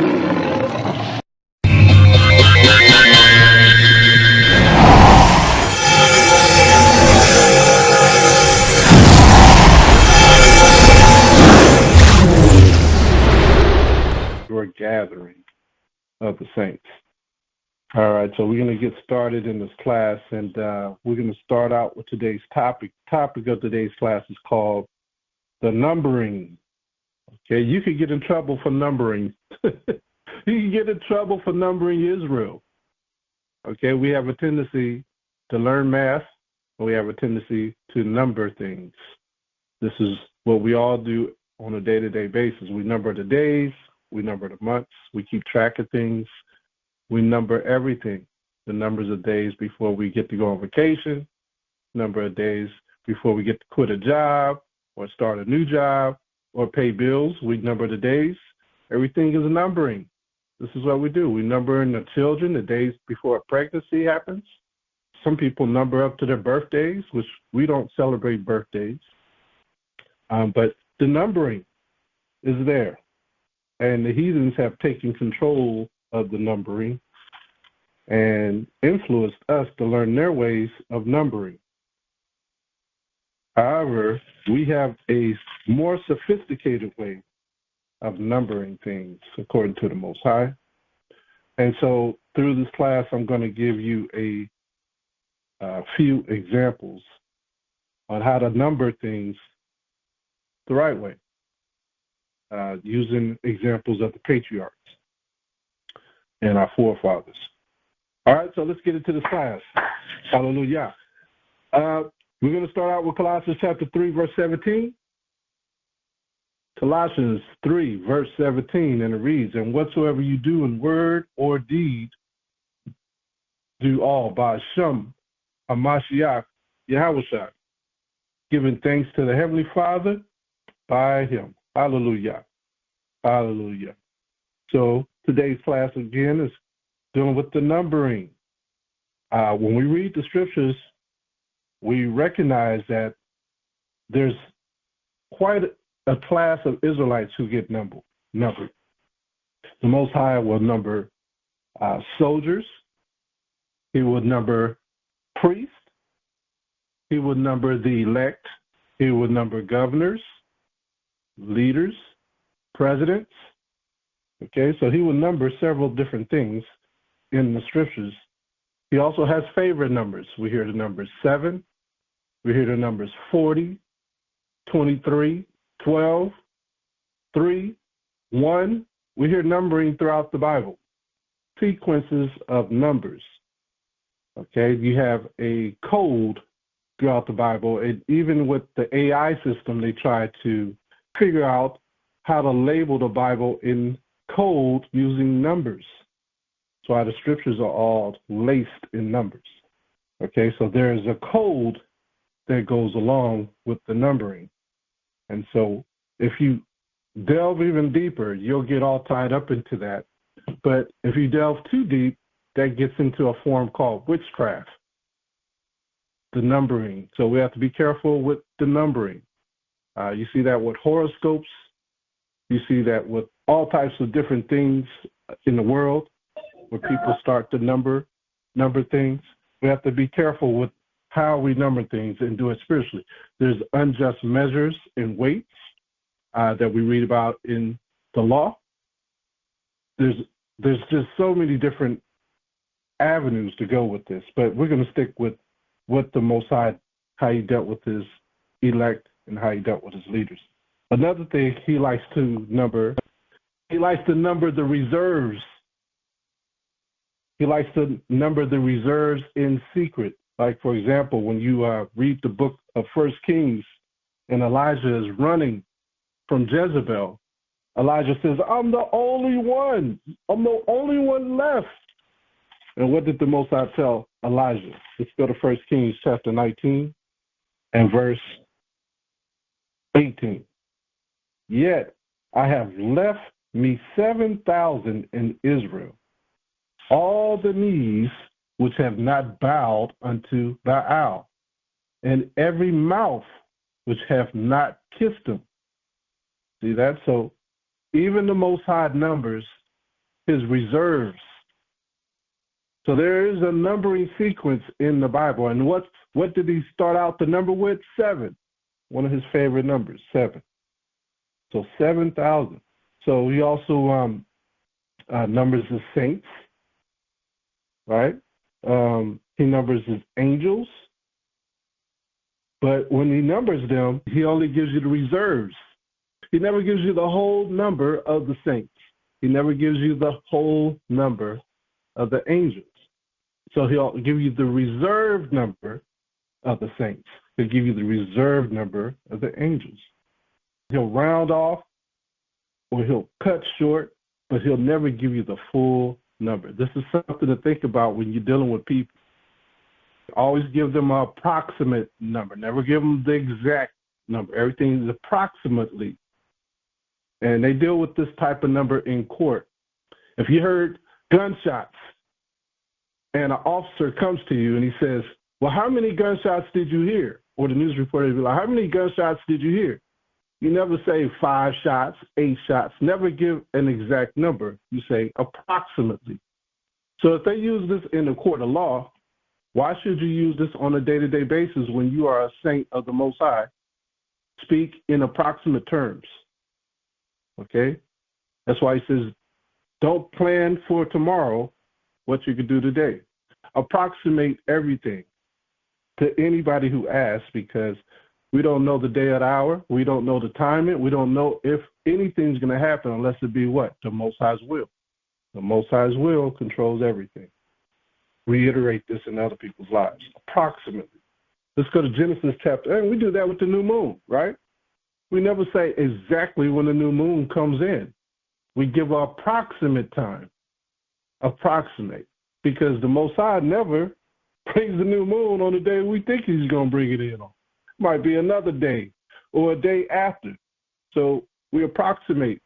Your gathering of the saints. All right, so we're going to get started in this class, and we're going to start out with today's topic. Topic of today's class is called the numbering. Okay, you could get in trouble for numbering. You can get in trouble for numbering Israel. Okay, we have a tendency to learn math, and we have a tendency to number things. This is what we all do on a day-to-day basis. We number the days, we number the months, we keep track of things, we number everything. The numbers of days before we get to go on vacation, number of days before we get to quit a job or start a new job or pay bills, we number the days. Everything is numbering. This is what we do. We number in the children the days before a pregnancy happens. Some people number up to their birthdays, which we don't celebrate birthdays. But the numbering is there. And the heathens have taken control of the numbering and influenced us to learn their ways of numbering. However, we have a more sophisticated way of numbering things according to the Most High. And so through this class, I'm going to give you a few examples on how to number things the right way, using examples of the patriarchs and our forefathers. All right, so let's get into this class. Hallelujah. We're going to start out with Colossians chapter 3, verse 17. Colossians 3, verse 17, and it reads, "And whatsoever you do in word or deed, do all BaHasham Hamashayach Yahawashi, giving thanks to the Heavenly Father by Him." Hallelujah. Hallelujah. So today's class again is dealing with the numbering. When we read the scriptures, we recognize that there's quite a class of Israelites who get numbered. The Most High will number soldiers. He will number priests. He will number the elect. He will number governors, leaders, presidents. Okay, so he will number several different things in the scriptures. He also has favorite numbers. We hear the numbers 7. We hear the numbers 40, 23, 12, 3, 1. We hear numbering throughout the Bible, sequences of numbers. Okay, you have a code throughout the Bible. And even with the AI system, they try to figure out how to label the Bible in code using numbers. That's why the scriptures are all laced in numbers. Okay, so there is a code that goes along with the numbering. And so if you delve even deeper, you'll get all tied up into that. But if you delve too deep, that gets into a form called witchcraft, the numbering. So we have to be careful with the numbering. You see that with horoscopes. You see that with all types of different things in the world where people start to number things. We have to be careful with how we number things and do it spiritually. There's unjust measures and weights that we read about in the law. There's just so many different avenues to go with this, but we're going to stick with what the Most High, how he dealt with his elect and how he dealt with his leaders. Another thing he likes to number the reserves. He likes to number the reserves in secret. Like, for example, when you read the book of 1 Kings and Elijah is running from Jezebel, Elijah says, "I'm the only one. I'm the only one left." And what did the Most High tell Elijah? Let's go to 1 Kings chapter 19 and verse 18. "Yet I have left me 7,000 in Israel, all the knees which have not bowed unto Baal, and every mouth which have not kissed him." See that? So even the Most High numbers his reserves. So there is a numbering sequence in the Bible. And what did he start out the number with? 7. One of his favorite numbers, 7. So 7,000. So he also numbers his saints, right? He numbers his angels. But when he numbers them, he only gives you the reserves. He never gives you the whole number of the saints. He never gives you the whole number of the angels. So he'll give you the reserved number of the saints. He'll give you the reserved number of the angels. He'll round off or he'll cut short, but he'll never give you the full number. This is something to think about when you're dealing with people. Always give them an approximate number. Never give them the exact number. Everything is approximately. And they deal with this type of number in court. If you heard gunshots and an officer comes to you and he says, well, how many gunshots did you hear? Or the news reporter will be like, how many gunshots did you hear? You never say 5 shots, 8 shots. Never give an exact number. You say approximately. So if they use this in the court of law, why should you use this on a day-to-day basis when you are a saint of the Most High? Speak in approximate terms. Okay? That's why he says, don't plan for tomorrow what you could do today. Approximate everything to anybody who asks, because we don't know the day or the hour. We don't know the timing. We don't know if anything's going to happen unless it be what? The Most High's will. The Most High's will controls everything. Reiterate this in other people's lives. Approximately. Let's go to Genesis chapter. And we do that with the new moon, right? We never say exactly when the new moon comes in. We give an approximate time. Approximate. Because the Most High never brings the new moon on the day we think he's going to bring it in on. It might be another day or a day after. So we approximate.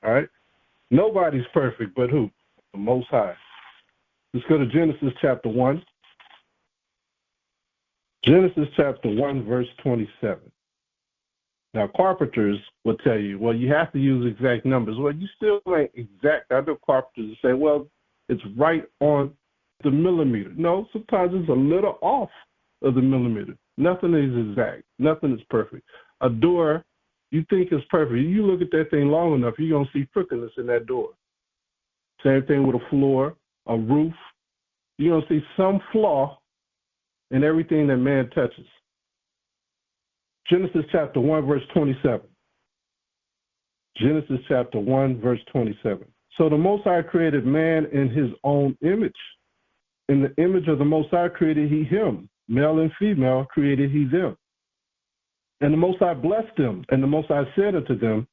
All right? Nobody's perfect, but who? The Most High. Let's go to Genesis chapter 1. Genesis chapter 1, verse 27. Now, carpenters will tell you, well, you have to use exact numbers. Well, you still ain't exact. I know carpenters say, well, it's right on the millimeter. No, sometimes it's a little off of the millimeter. Nothing is exact. Nothing is perfect. A door, you think is perfect. You look at that thing long enough, you're going to see crookedness in that door. Same thing with a floor, a roof. You're going to see some flaw in everything that man touches. Genesis chapter 1, verse 27. Genesis chapter 1, verse 27. So the Most High created man in his own image. In the image of the Most High created he him. Male and female created he them. And the Most High blessed them. And the Most High said unto them,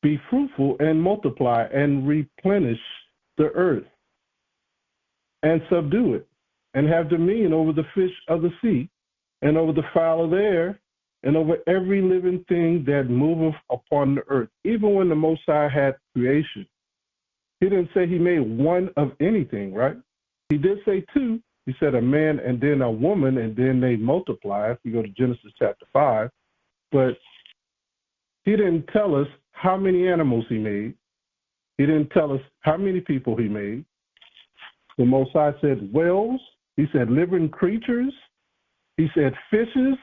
be fruitful and multiply and replenish the earth and subdue it and have dominion over the fish of the sea and over the fowl of the air and over every living thing that moveth upon the earth. Even when the Most High had creation, he didn't say he made one of anything, right? He did say 2. He said a man and then a woman, and then they multiply. If you go to Genesis chapter 5. But he didn't tell us how many animals he made. He didn't tell us how many people he made. The Most High said whales. He said living creatures. He said fishes.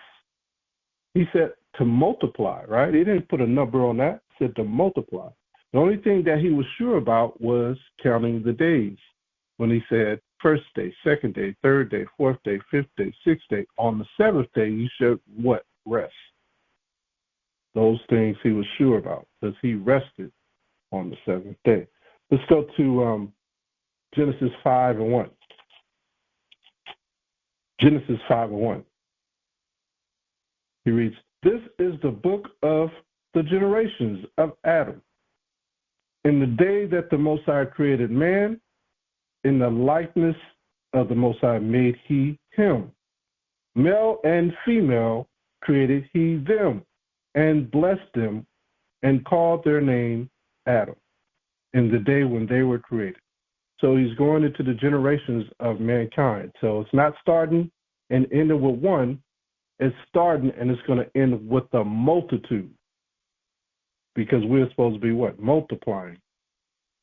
He said to multiply, right? He didn't put a number on that. He said to multiply. The only thing that he was sure about was counting the days. When he said first day, second day, third day, fourth day, fifth day, sixth day. On the 7th day, you should what? Rest. Those things he was sure about because he rested on the 7th day. Let's go to Genesis 5 and 1. Genesis 5 and 1. He reads, this is the book of the generations of Adam. In the day that the Most High created man, in the likeness of the Most High made he him. Male and female created he them, and blessed them, and called their name Adam, in the day when they were created. So he's going into the generations of mankind. So it's not starting and ending with one. It's starting and it's going to end with a multitude. Because we're supposed to be what? Multiplying.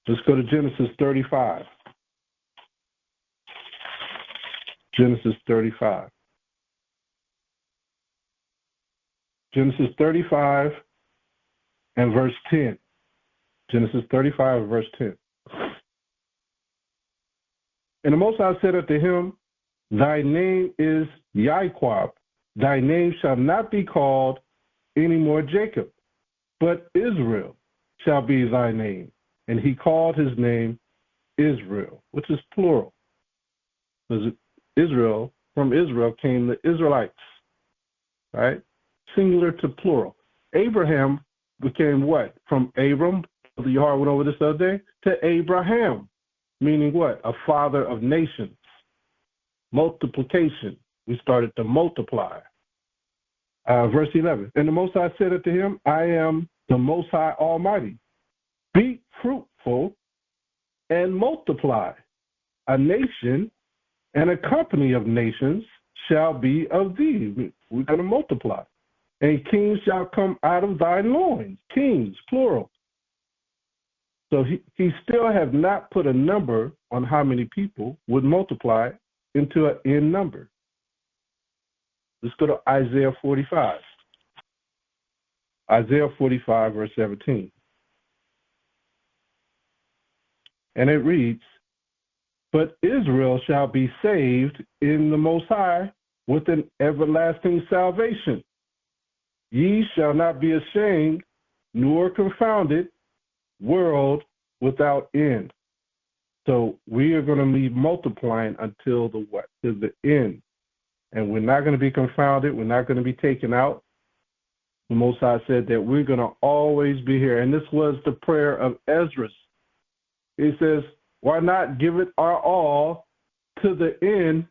Let's go to Genesis 35. Genesis 35. Genesis 35 and verse 10. Genesis 35 and verse 10. And the Most High said unto him, Thy name is YAHAWAH. Thy name shall not be called any more Jacob, but Israel shall be thy name. And he called his name Israel, which is plural. Because Israel, from Israel came the Israelites, right? Singular to plural. Abraham became what? From Abram, the Yahweh went over this other day, to Abraham, meaning what? A father of nations. Multiplication. We started to multiply. Verse 11. And the Most High said unto him, I am the Most High Almighty. Be fruitful and multiply. A nation and a company of nations shall be of thee. We're going to multiply. And kings shall come out of thy loins. Kings, plural. So he still have not put a number on how many people would multiply into an n number. Let's go to Isaiah 45. Isaiah 45, verse 17. And it reads, But Israel shall be saved in the Most High with an everlasting salvation. Ye shall not be ashamed, nor confounded, world without end. So we are going to be multiplying until the what? To the end. And we're not going to be confounded. We're not going to be taken out. The Most High said that we're going to always be here. And this was the prayer of Ezra. He says, why not give it our all to the end?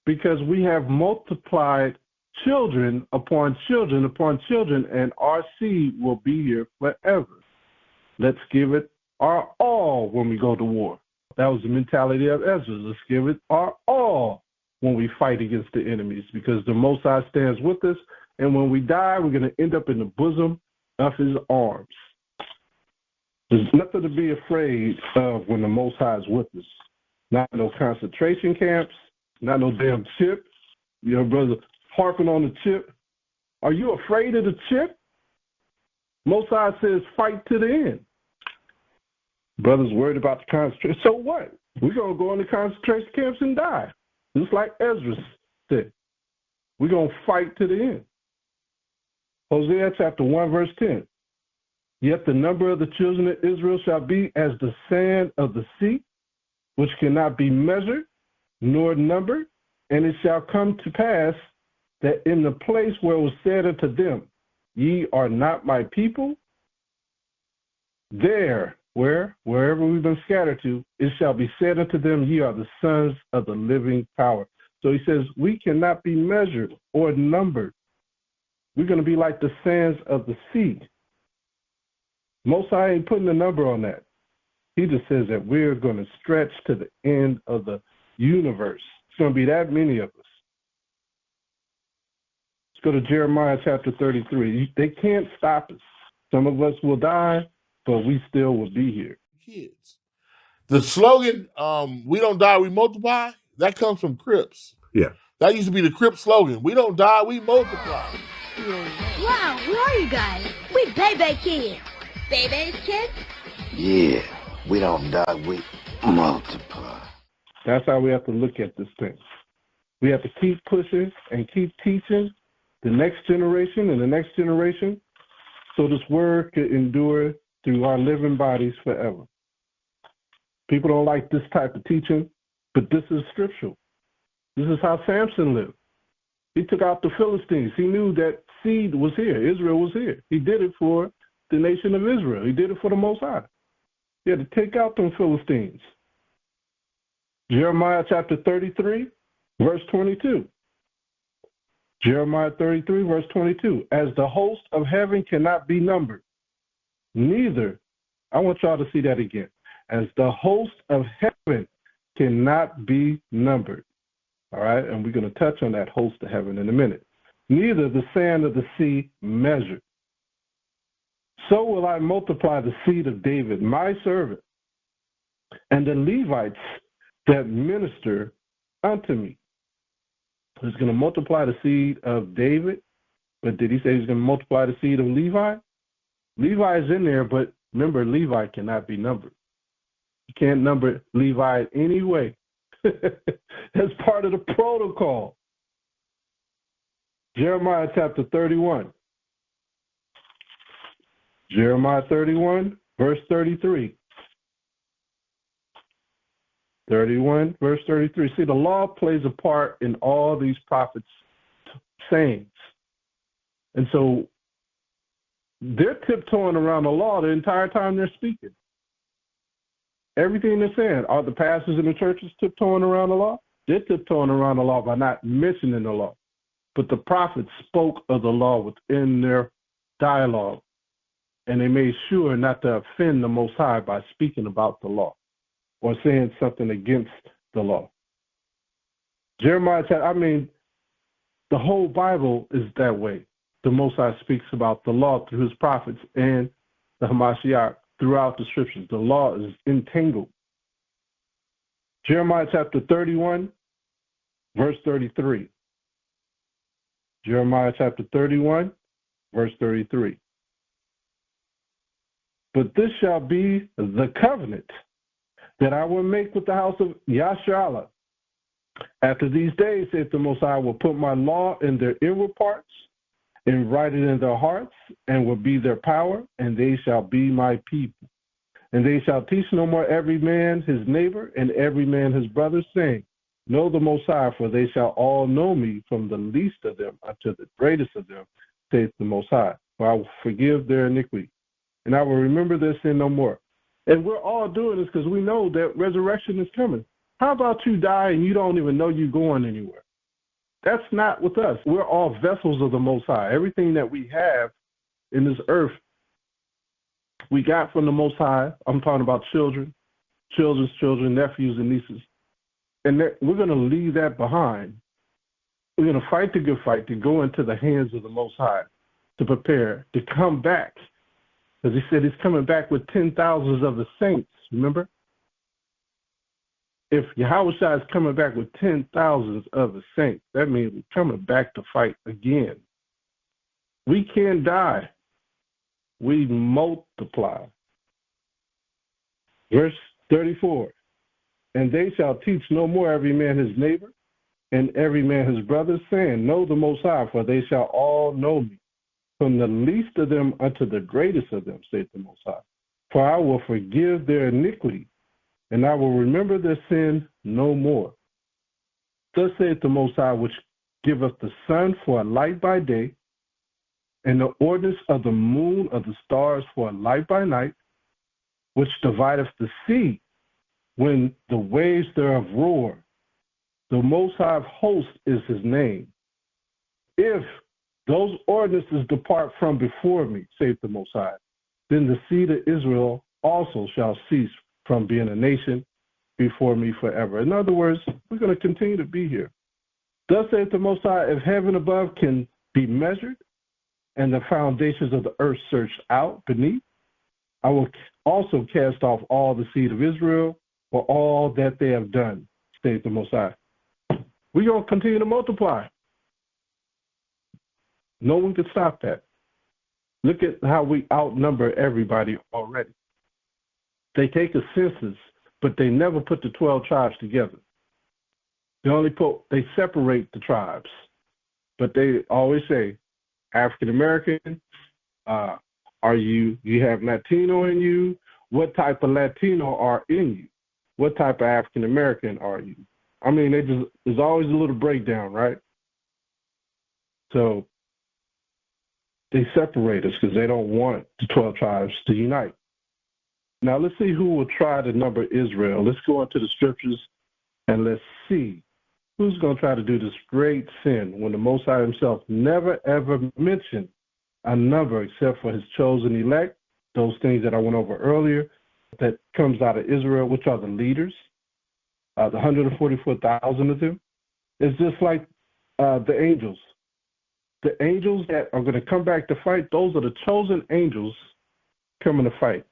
Because we have multiplied children upon children upon children, and our seed will be here forever. Let's give it our all when we go to war. That was the mentality of Ezra. Let's give it our all when we fight against the enemies, because the Most High stands with us, and when we die, we're going to end up in the bosom of his arms. There's nothing to be afraid of when the Most High is with us. Not no concentration camps, not no damn chip. Your brother harping on the chip. Are you afraid of the chip? Most High says fight to the end. Brothers worried about the concentration. So what? We're going to go into concentration camps and die. Just like Ezra said. We're going to fight to the end. Hosea chapter 1, verse 10. Yet the number of the children of Israel shall be as the sand of the sea, which cannot be measured nor numbered. And it shall come to pass that in the place where it was said unto them, Ye are not my people, there, wherever we've been scattered to, it shall be said unto them, Ye are the sons of the living power. So he says, we cannot be measured or numbered. We're going to be like the sands of the sea. Most High ain't putting a number on that. He just says that we're going to stretch to the end of the universe. It's going to be that many of us. Let's go to Jeremiah chapter 33. They can't stop us. Some of us will die, but we still will be here. Kids. The slogan, we don't die, we multiply, that comes from Crips. Yeah. That used to be the Crip slogan. We don't die, we multiply. Wow, who are you guys? We baby kids. Baby kids? Yeah, we don't die, we multiply. That's how we have to look at this thing. We have to keep pushing and keep teaching the next generation and the next generation so this word can endure through our living bodies forever. People don't like this type of teaching, but this is scriptural. This is how Samson lived. He took out the Philistines. He knew that seed was here. Israel was here. He did it for the nation of Israel. He did it for the Most High. He had to take out them Philistines. Jeremiah chapter 33, verse 22. Jeremiah 33, verse 22. As the host of heaven cannot be numbered, neither, I want y'all to see that again. As the host of heaven cannot be numbered. All right, and we're going to touch on that host of heaven in a minute. Neither the sand of the sea measured. so will I multiply the seed of David, my servant, and the Levites that minister unto me. He's going to multiply the seed of David, but did he say he's going to multiply the seed of Levi? Levi is in there, but remember, Levi cannot be numbered. You can't number Levi any way. That's part of the protocol. Jeremiah chapter 31. Jeremiah 31, verse 33. 31, verse 33. See, the law plays a part in all these prophets' sayings. And so they're tiptoeing around the law the entire time they're speaking. Everything they're saying, are the pastors in the churches tiptoeing around the law? They're tiptoeing around the law by not mentioning the law. But the prophets spoke of the law within their dialogue, and they made sure not to offend the Most High by speaking about the law or saying something against the law. Jeremiah, the whole Bible is that way. The Most High speaks about the law through his prophets and the Hamashiach throughout the scriptures. The law is entangled. Jeremiah chapter 31, verse 33. Jeremiah chapter 31, verse 33. But this shall be the covenant that I will make with the house of Yasharallah. After these days, saith the Most High, I will put my law in their inward parts and write it in their hearts, and will be their power, and they shall be my people. And they shall teach no more every man his neighbor and every man his brother, saying, Know the Most High, for they shall all know me, from the least of them unto the greatest of them, saith the Most High. For I will forgive their iniquity, and I will remember their sin no more. And we're all doing this because we know that resurrection is coming. How about you die and you don't even know you're going anywhere? That's not with us. We're all vessels of the Most High. Everything that we have in this earth, we got from the Most High. I'm talking about children, children's children, nephews, and nieces. And we're going to leave that behind. We're going to fight the good fight to go into the hands of the Most High, to prepare, to come back. Because he said he's coming back with 10,000s of the saints, remember? If Yahawashi is coming back with 10,000s of the saints, that means we're coming back to fight again. We can't die. We multiply. Verse 34. And they shall teach no more every man his neighbor and every man his brother, saying, Know the Most High, for they shall all know me, from the least of them unto the greatest of them, saith the Most High. For I will forgive their iniquity, and I will remember their sin no more. Thus saith the Most High, which giveth the sun for a light by day, and the ordinance of the moon of the stars for a light by night, which divideth the sea when the waves thereof roar. The Most High of hosts is his name. If those ordinances depart from before me, saith the Most High, then the seed of Israel also shall cease from being a nation before me forever. In other words, we're going to continue to be here. Thus saith the Most High, if heaven above can be measured, and the foundations of the earth searched out beneath, I will also cast off all the seed of Israel for all that they have done, saith the Most High. We're going to continue to multiply. No one can stop that. Look at how we outnumber everybody already. They take a census, but they never put the 12 tribes together. They separate the tribes, but they always say, African American, are you have Latino in you? What type of Latino are in you? What type of African American are you? I mean, there's always a little breakdown, right? So they separate us because they don't want the 12 tribes to unite. Now let's see who will try to number Israel. Let's go into the scriptures and let's see who's going to try to do this great sin when the Most High himself never, ever mentioned a number except for his chosen elect, those things that I went over earlier, that comes out of Israel, which are the leaders, the 144,000 of them. It's just like the angels. The angels that are going to come back to fight, those are the chosen angels coming to fight.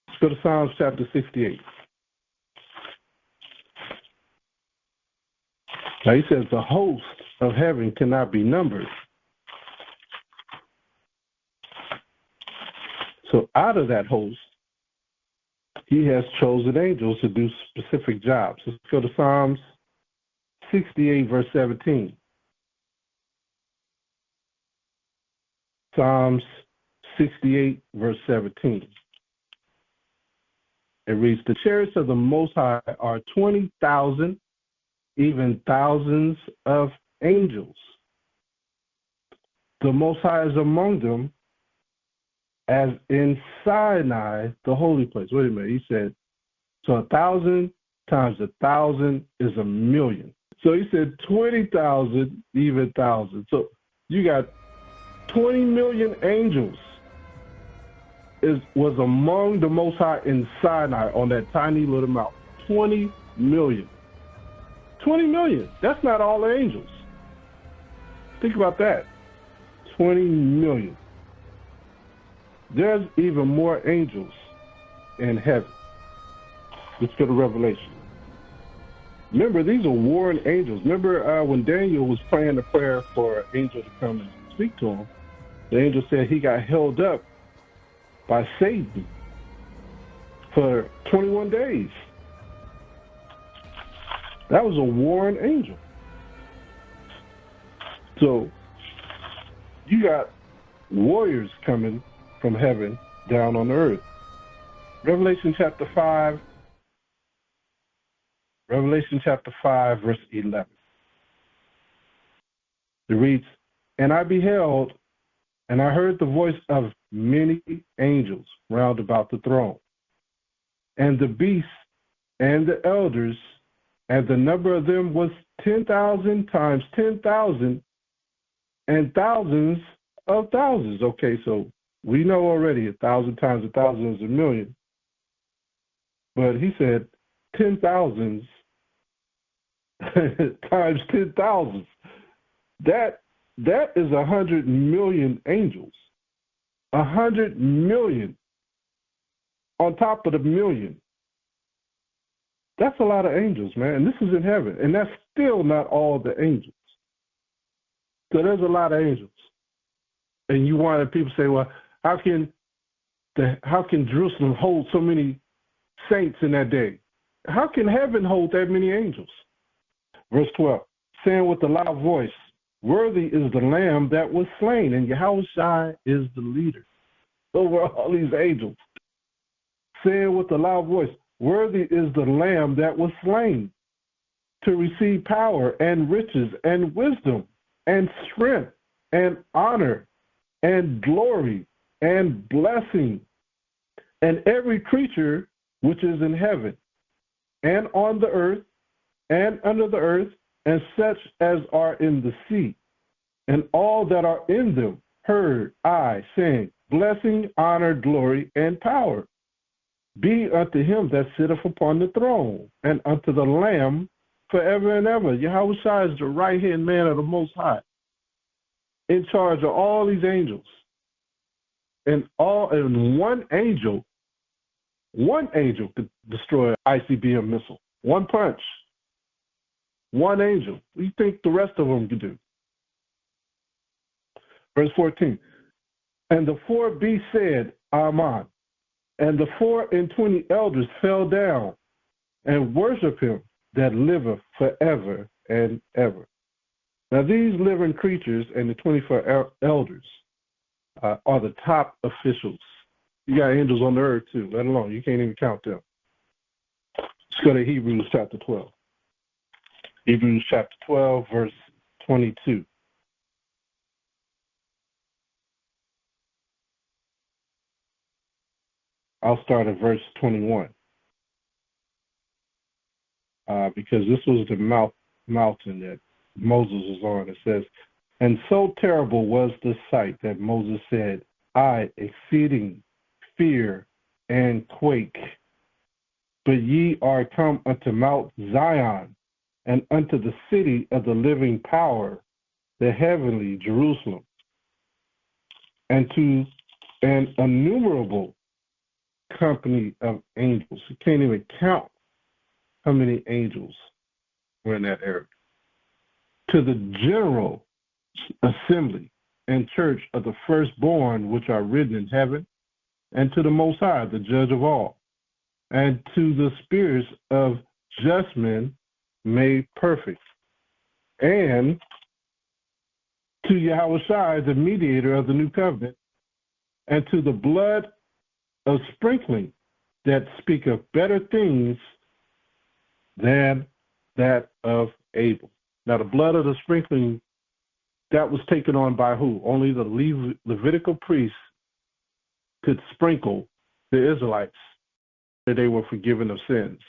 Let's go to Psalms chapter 68. Now he says the host of heaven cannot be numbered. So out of that host, he has chosen angels to do specific jobs. Let's go to Psalms 68, verse 17. Psalms 68, verse 17. It reads, the chariots of the Most High are 20,000, even thousands of angels. The Most High is among them, as in Sinai, the holy place. Wait a minute, he said, so 1,000 times 1,000 is 1,000,000. So he said 20,000, even thousand. So you got 20 million angels was among the Most High in Sinai on that tiny little mountain. 20 million. 20 million. That's not all the angels. Think about that. 20 million. There's even more angels in heaven. Let's go to Revelation. Remember, these are warring angels. Remember when Daniel was praying the prayer for an angel to come and speak to him, the angel said he got held up by Satan for 21 days. That was a warring angel. So you got warriors coming from heaven down on earth. Revelation chapter 5, verse 11. It reads, and I beheld, and I heard the voice of many angels round about the throne, and the beasts and the elders, and the number of them was 10,000 times 10,000, and thousands of thousands. Okay, so we know already 1,000 times 1,000 is 1,000,000. But he said 10,000s times 10,000s. That is 100 million angels. 100 million on top of the million. That's a lot of angels, man. And this is in heaven. And that's still not all the angels. So there's a lot of angels. And you wanted people to say, well, how can Jerusalem hold so many saints in that day? How can heaven hold that many angels? Verse 12, saying with a loud voice, worthy is the Lamb that was slain, and Yahawashi is the leader over all these angels. Saying with a loud voice, worthy is the Lamb that was slain to receive power and riches and wisdom and strength and honor and glory and blessing, and every creature which is in heaven and on the earth and under the earth, and such as are in the sea, and all that are in them, heard I saying, blessing, honor, glory, and power be unto him that sitteth upon the throne, and unto the Lamb forever and ever. Yahawashi is the right-hand man of the Most High, in charge of all these angels. And one angel could destroy an ICBM missile. One punch. One angel. What do you think the rest of them could do? Verse 14. And the four beasts said, Amen. And the 24 elders fell down and worship him that liveth forever and ever. Now these living creatures and the 24 elders are the top officials. You got angels on the earth too, let alone. You can't even count them. Let's go to Hebrews chapter 12. Hebrews chapter 12, verse 22. I'll start at verse 21. Because this was the mountain that Moses was on. It says, and so terrible was the sight that Moses said, I exceeding fear and quake. But ye are come unto Mount Zion, and unto the city of the living power, the heavenly Jerusalem, and to an innumerable company of angels. You can't even count how many angels were in that area. To the general assembly and church of the firstborn which are written in heaven, and to the Most High, the judge of all, and to the spirits of just men made perfect, and to Yahawashi, the mediator of the new covenant, and to the blood of sprinkling that speaketh better things than that of Abel. Now, the blood of the sprinkling, that was taken on by who? Only the Levitical priests could sprinkle the Israelites that they were forgiven of sins.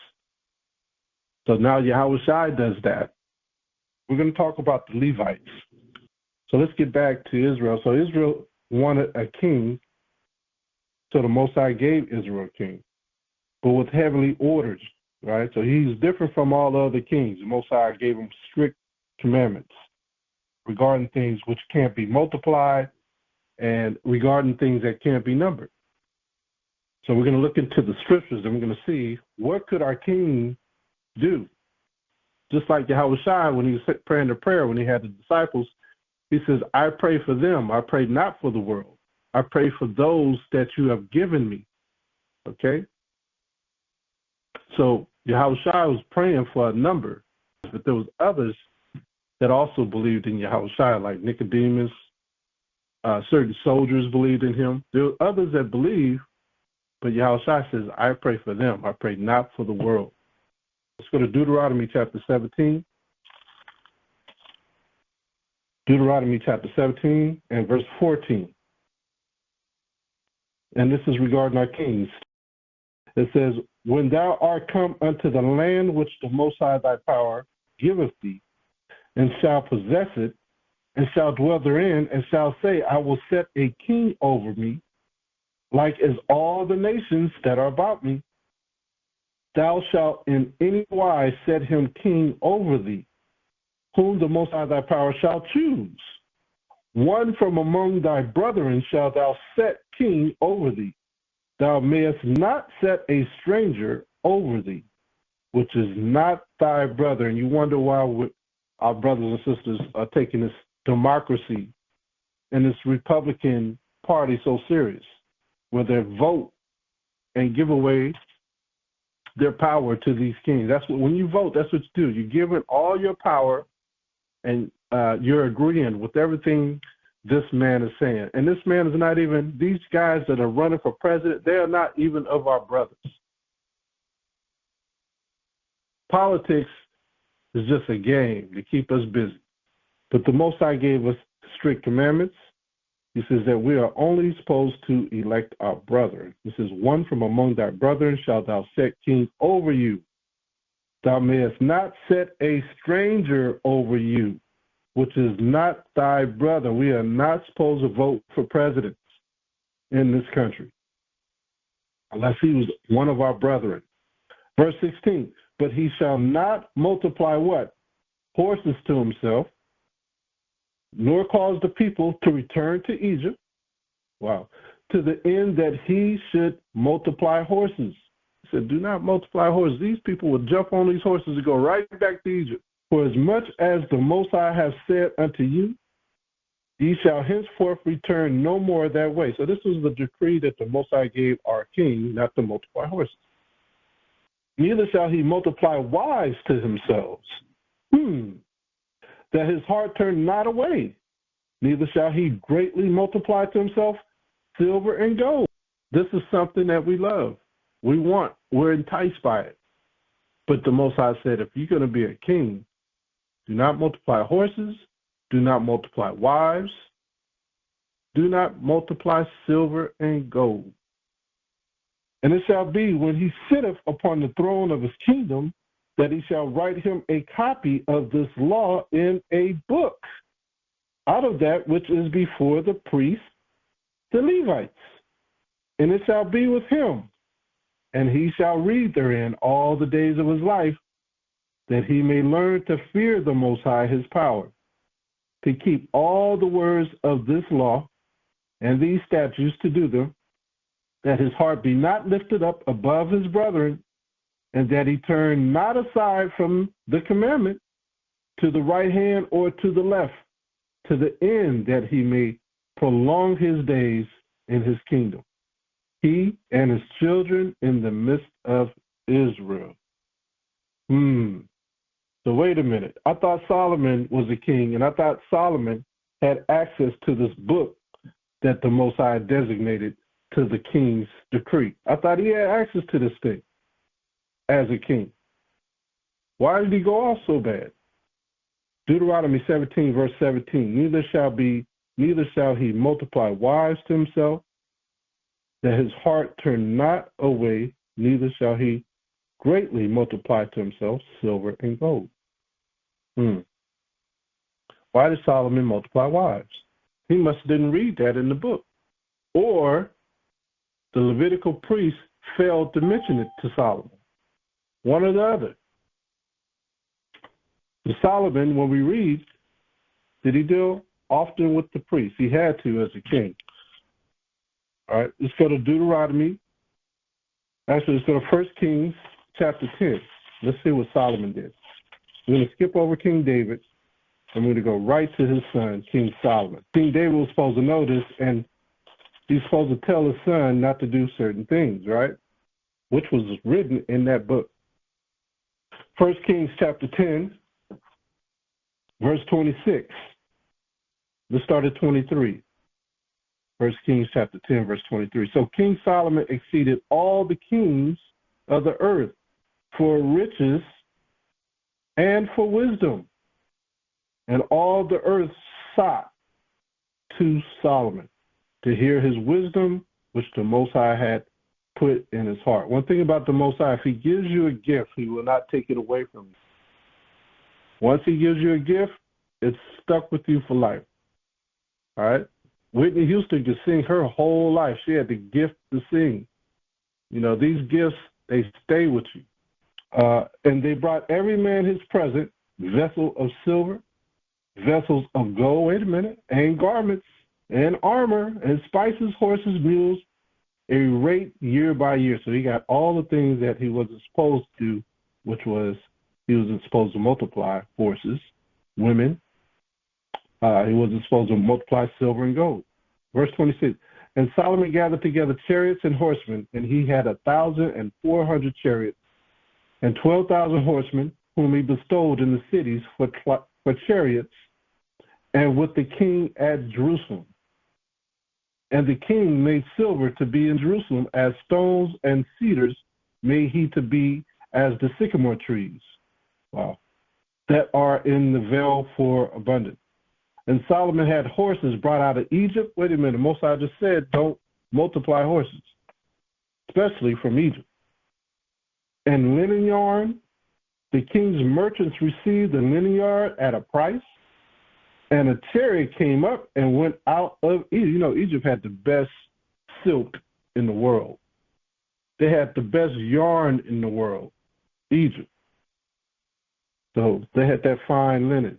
So now Yahawashi does that. We're going to talk about the Levites. So let's get back to Israel. So Israel wanted a king, so the Most High gave Israel a king, but with heavenly orders, right? So he's different from all the other kings. The Most High gave him strict commandments regarding things which can't be multiplied and regarding things that can't be numbered. So we're going to look into the scriptures and we're going to see what could our king do. Just like Yahawashi, when he was praying the prayer, when he had the disciples, he says, I pray for them. I pray not for the world. I pray for those that you have given me. Okay? So Yahawashi was praying for a number, but there was others that also believed in Yahawashi, like Nicodemus. Certain soldiers believed in him. There were others that believed, but Yahawashi says, I pray for them. I pray not for the world. Let's go to Deuteronomy chapter 17. Deuteronomy chapter 17 and verse 14. And this is regarding our kings. It says, when thou art come unto the land which the Most High thy power giveth thee, and shall possess it, and shall dwell therein, and shall say, I will set a king over me, like as all the nations that are about me. Thou shalt in any wise set him king over thee, whom the Most High thy power shall choose. One from among thy brethren shalt thou set king over thee. Thou mayest not set a stranger over thee, which is not thy brother. And you wonder why our brothers and sisters are taking this democracy and this Republican Party so serious, where they vote and give away their power to these kings. That's what, when you vote, that's what you do. You give it all your power, and you're agreeing with everything this man is saying. And this man is not even, these guys that are running for president, they are not even of our brothers. Politics is just a game to keep us busy. But the Most High gave us strict commandments. He says that we are only supposed to elect our brethren. He says, one from among thy brethren shalt thou set king over you. Thou mayest not set a stranger over you, which is not thy brother. We are not supposed to vote for presidents in this country, unless he was one of our brethren. Verse 16, but he shall not multiply what? Horses to himself, nor cause the people to return to Egypt. Wow. To the end that he should multiply horses. He said, do not multiply horses. These people would jump on these horses and go right back to Egypt. For as much as the Most High has said unto you, ye shall henceforth return no more that way. So this was the decree that the Most High gave our king, not to multiply horses. Neither shall he multiply wives to themselves, that his heart turn not away. Neither shall he greatly multiply to himself silver and gold. This is something that we love. We want. We're enticed by it. But the Most High said, if you're going to be a king, do not multiply horses, do not multiply wives, do not multiply silver and gold. And it shall be, when he sitteth upon the throne of his kingdom, that he shall write him a copy of this law in a book, out of that which is before the priests, the Levites. And it shall be with him, and he shall read therein all the days of his life, that he may learn to fear the Most High his power, to keep all the words of this law and these statutes to do them, that his heart be not lifted up above his brethren, and that he turn not aside from the commandment to the right hand or to the left, to the end that he may prolong his days in his kingdom, he and his children in the midst of Israel. So wait a minute. I thought Solomon was a king, and I thought Solomon had access to this book that the Most High designated to the king's decree. I thought he had access to this thing as a king. Why did he go off so bad? Deuteronomy 17, verse 17, neither shall he multiply wives to himself, that his heart turn not away, neither shall he greatly multiply to himself silver and gold. Why did Solomon multiply wives? He must have didn't read that in the book. Or the Levitical priest failed to mention it to Solomon. One or the other. The Solomon, when we read, did he deal often with the priest? He had to as a king. All right, let's go to Deuteronomy. Actually, let's go to 1 Kings chapter 10. Let's see what Solomon did. We're going to skip over King David, and we're going to go right to his son, King Solomon. King David was supposed to know this, and he's supposed to tell his son not to do certain things, right? Which was written in that book. 1 Kings chapter 10, verse 26. Let's start at 23. 1 Kings chapter 10, verse 23. So King Solomon exceeded all the kings of the earth for riches and for wisdom. And all the earth sought to Solomon to hear his wisdom, which the Most High had put in his heart. One thing about the Most High, if he gives you a gift, he will not take it away from you. Once he gives you a gift, it's stuck with you for life. All right? Whitney Houston could sing her whole life. She had the gift to sing. You know, these gifts, they stay with you. And they brought every man his present, vessel of silver, vessels of gold, wait a minute, and garments, and armor, and spices, horses, mules, a rate year by year. So he got all the things that he wasn't supposed to do, which was he wasn't supposed to multiply horses, women. He wasn't supposed to multiply silver and gold. Verse 26, and Solomon gathered together chariots and horsemen, and he had 1,400 chariots and 12,000 horsemen, whom he bestowed in the cities for chariots, and with the king at Jerusalem. And the king made silver to be in Jerusalem as stones, and cedars made he to be as the sycamore trees, that are in the vale for abundance. And Solomon had horses brought out of Egypt. Wait a minute, Most High just said don't multiply horses, especially from Egypt. And linen yarn, the king's merchants received the linen yarn at a price. And a chariot came up and went out of Egypt. You know, Egypt had the best silk in the world. They had the best yarn in the world, Egypt. So they had that fine linen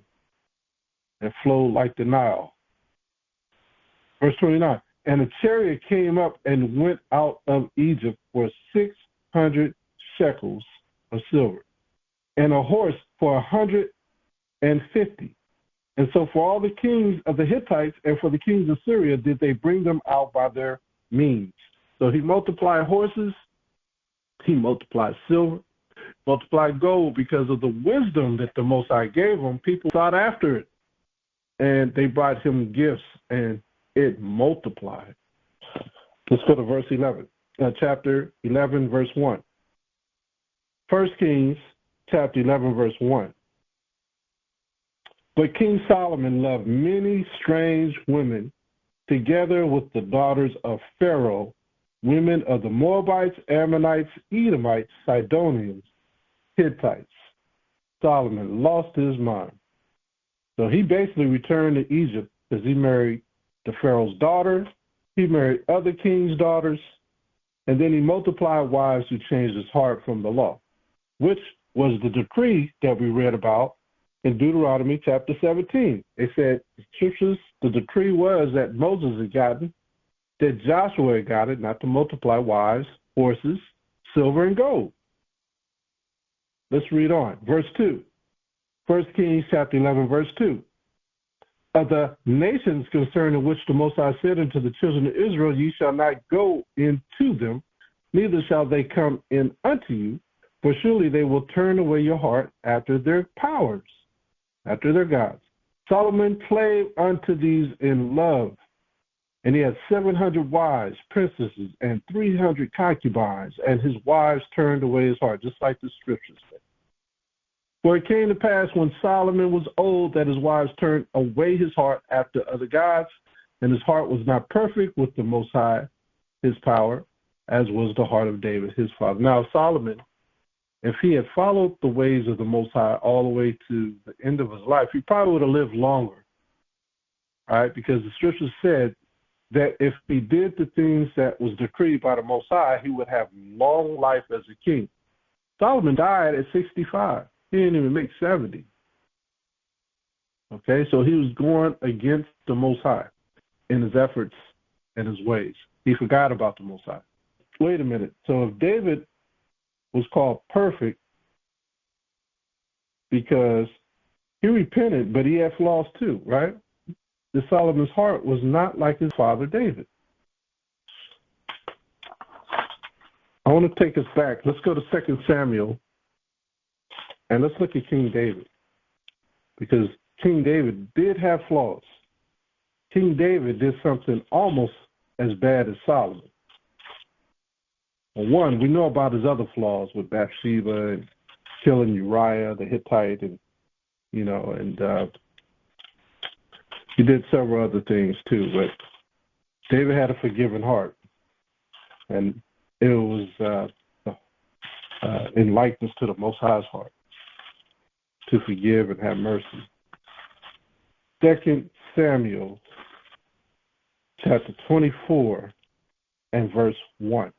that flowed like the Nile. Verse 29, and a chariot came up and went out of Egypt for 600 shekels of silver, and a horse for 150. And so for all the kings of the Hittites and for the kings of Syria did they bring them out by their means. So he multiplied horses, he multiplied silver, multiplied gold because of the wisdom that the Most High gave them. People sought after it, and they brought him gifts, and it multiplied. Let's go to verse 11, chapter 11, verse 1. 1 Kings, chapter 11, verse 1. But King Solomon loved many strange women, together with the daughters of Pharaoh, women of the Moabites, Ammonites, Edomites, Sidonians, Hittites. Solomon lost his mind. So he basically returned to Egypt because he married the Pharaoh's daughter, he married other kings' daughters, and then he multiplied wives who changed his heart from the law, which was the decree that we read about in Deuteronomy chapter 17. They said the decree was that Moses had gotten that Joshua got it not to multiply wives, horses, silver, and gold. Let's read on. Verse 2. 1 Kings chapter 11, verse 2. Of the nations concerning which the Most High said unto the children of Israel, ye shall not go into them, neither shall they come in unto you, for surely they will turn away your heart after their powers, after their gods. Solomon clave unto these in love, and he had 700 wives, princesses, and 300 concubines, and his wives turned away his heart, just like the scriptures say. For it came to pass when Solomon was old that his wives turned away his heart after other gods, and his heart was not perfect with the Most High, his power, as was the heart of David, his father. Now, Solomon, if he had followed the ways of the Most High all the way to the end of his life, he probably would have lived longer, all right? Because the scriptures said that if he did the things that was decreed by the Most High, he would have long life as a king. Solomon died at 65. He didn't even make 70. Okay, so he was going against the Most High in his efforts and his ways. He forgot about the Most High. Wait a minute. So if David was called perfect because he repented, but he had flaws too, right? The Solomon's heart was not like his father David. I want to take us back. Let's go to 2 Samuel, and let's look at King David, because King David did have flaws. King David did something almost as bad as Solomon. Well, one, we know about his other flaws with Bathsheba and killing Uriah the Hittite, and he did several other things too. But David had a forgiving heart, and it was in likeness to the Most High's heart to forgive and have mercy. 2 Samuel chapter 24 and verse 1.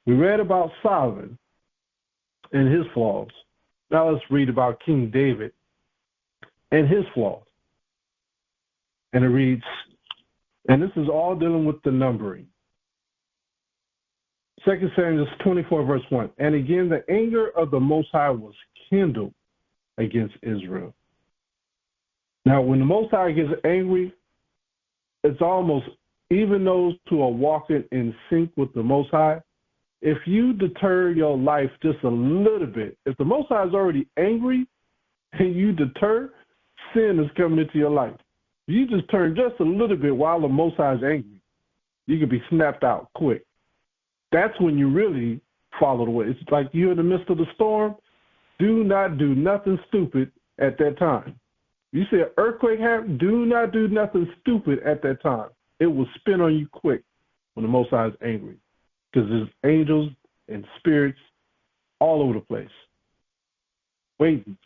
We read about Solomon and his flaws. Now let's read about King David and his flaws. And it reads, and this is all dealing with the numbering. 2 Samuel 24, verse 1. And again, the anger of the Most High was kindled against Israel. Now, when the Most High gets angry, it's almost, even those who are walking in sync with the Most High, if you deter your life just a little bit, if the Most High is already angry and you deter, sin is coming into your life. If you just turn just a little bit while the Most High is angry, you can be snapped out quick. That's when you really follow the way. It's like you're in the midst of the storm. Do not do nothing stupid at that time. You see an earthquake happen, do not do nothing stupid at that time. It will spin on you quick when the Most High is angry, because there's angels and spirits all over the place waiting.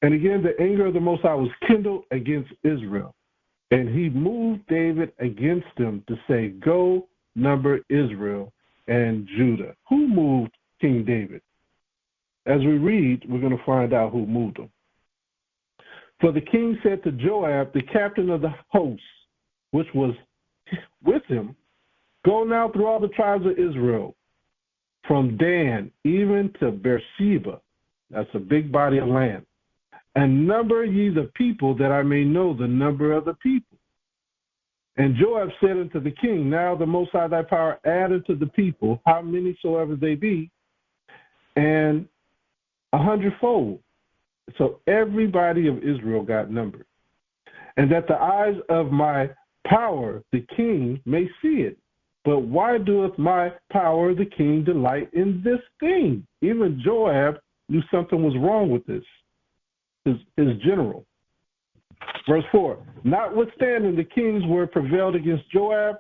And again, the anger of the Most High was kindled against Israel, and he moved David against them to say, go number Israel and Judah. Who moved King David? As we read, we're going to find out who moved him. For the king said to Joab, the captain of the host, which was with him, go now through all the tribes of Israel, from Dan even to Beersheba, that's a big body of land, and number ye the people, that I may know the number of the people. And Joab said unto the king, now the Most High thy power add unto the people, how many soever they be, and 100-fold. So everybody of Israel got numbered. And that the eyes of my power, the king, may see it. But why doeth my power, the king, delight in this thing? Even Joab knew something was wrong with this, his general. Verse 4, notwithstanding the king's word prevailed against Joab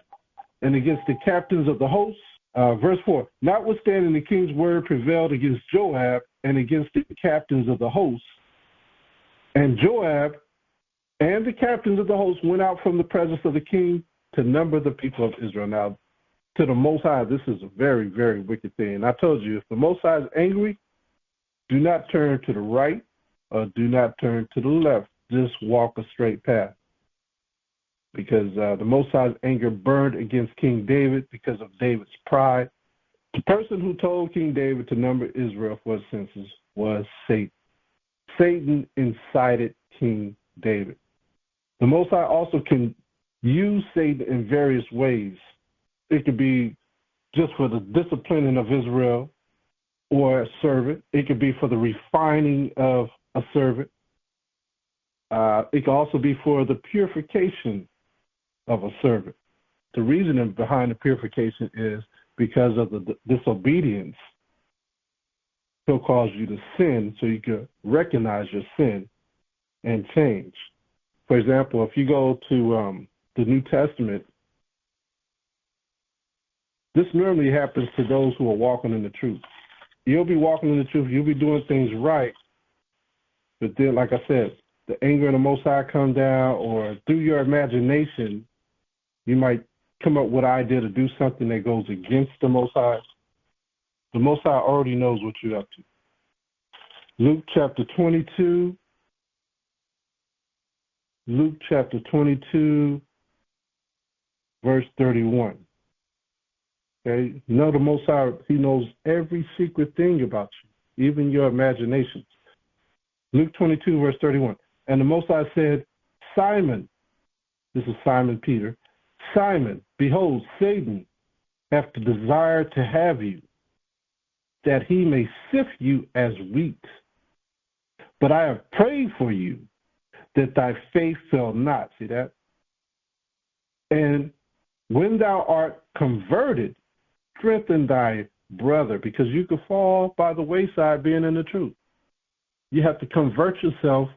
and against the captains of the hosts. Verse 4, notwithstanding the king's word prevailed against Joab and against the captains of the hosts. And Joab and the captains of the hosts went out from the presence of the king to number the people of Israel. Now, to the Most High, this is a very, very wicked thing. And I told you, if the Most High is angry, do not turn to the right or do not turn to the left. Just walk a straight path. because the Most High's anger burned against King David because of David's pride. The person who told King David to number Israel for his census was Satan. Satan incited King David. The Most High also can use Satan in various ways. It could be just for the disciplining of Israel or a servant. It could be for the refining of a servant. It could also be for the purification of a servant. The reasoning behind the purification is because of the disobedience. He'll cause you to sin so you can recognize your sin and change. For example, if you go to the New Testament, this normally happens to those who are walking in the truth. You'll be walking in the truth, you'll be doing things right, but then, like I said, the anger of the Most High come down, or through your imagination, you might come up with an idea to do something that goes against the Most High. The Most High already knows what you're up to. Luke chapter 22. Luke chapter 22, verse 31. Okay? You know the Most High, he knows every secret thing about you, even your imaginations. Luke 22, verse 31. And the Most High said, Simon, this is Simon Peter, Simon, behold, Satan hath desired to have you, that he may sift you as wheat. But I have prayed for you, that thy faith fail not. See that? And when thou art converted, strengthen thy brother, because you could fall by the wayside being in the truth. You have to convert yourself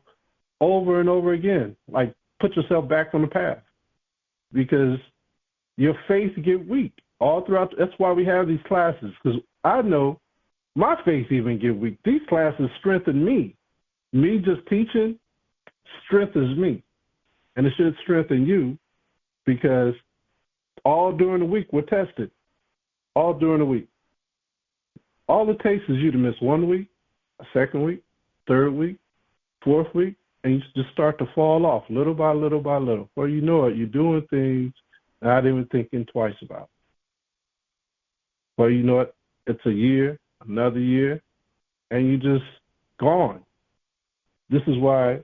over and over again, like put yourself back on the path, because your faith get weak all throughout. That's why we have these classes, because I know my faith even get weak. These classes strengthen me. Me just teaching strengthens me, and it should strengthen you, because all during the week we're tested. All during the week. All it takes is you to miss 1 week, a second week, third week, fourth week, and you just start to fall off little by little by little. Before you know it, you're doing things not even thinking twice about. Before you know it, it's a year, another year, and you're just gone. This is why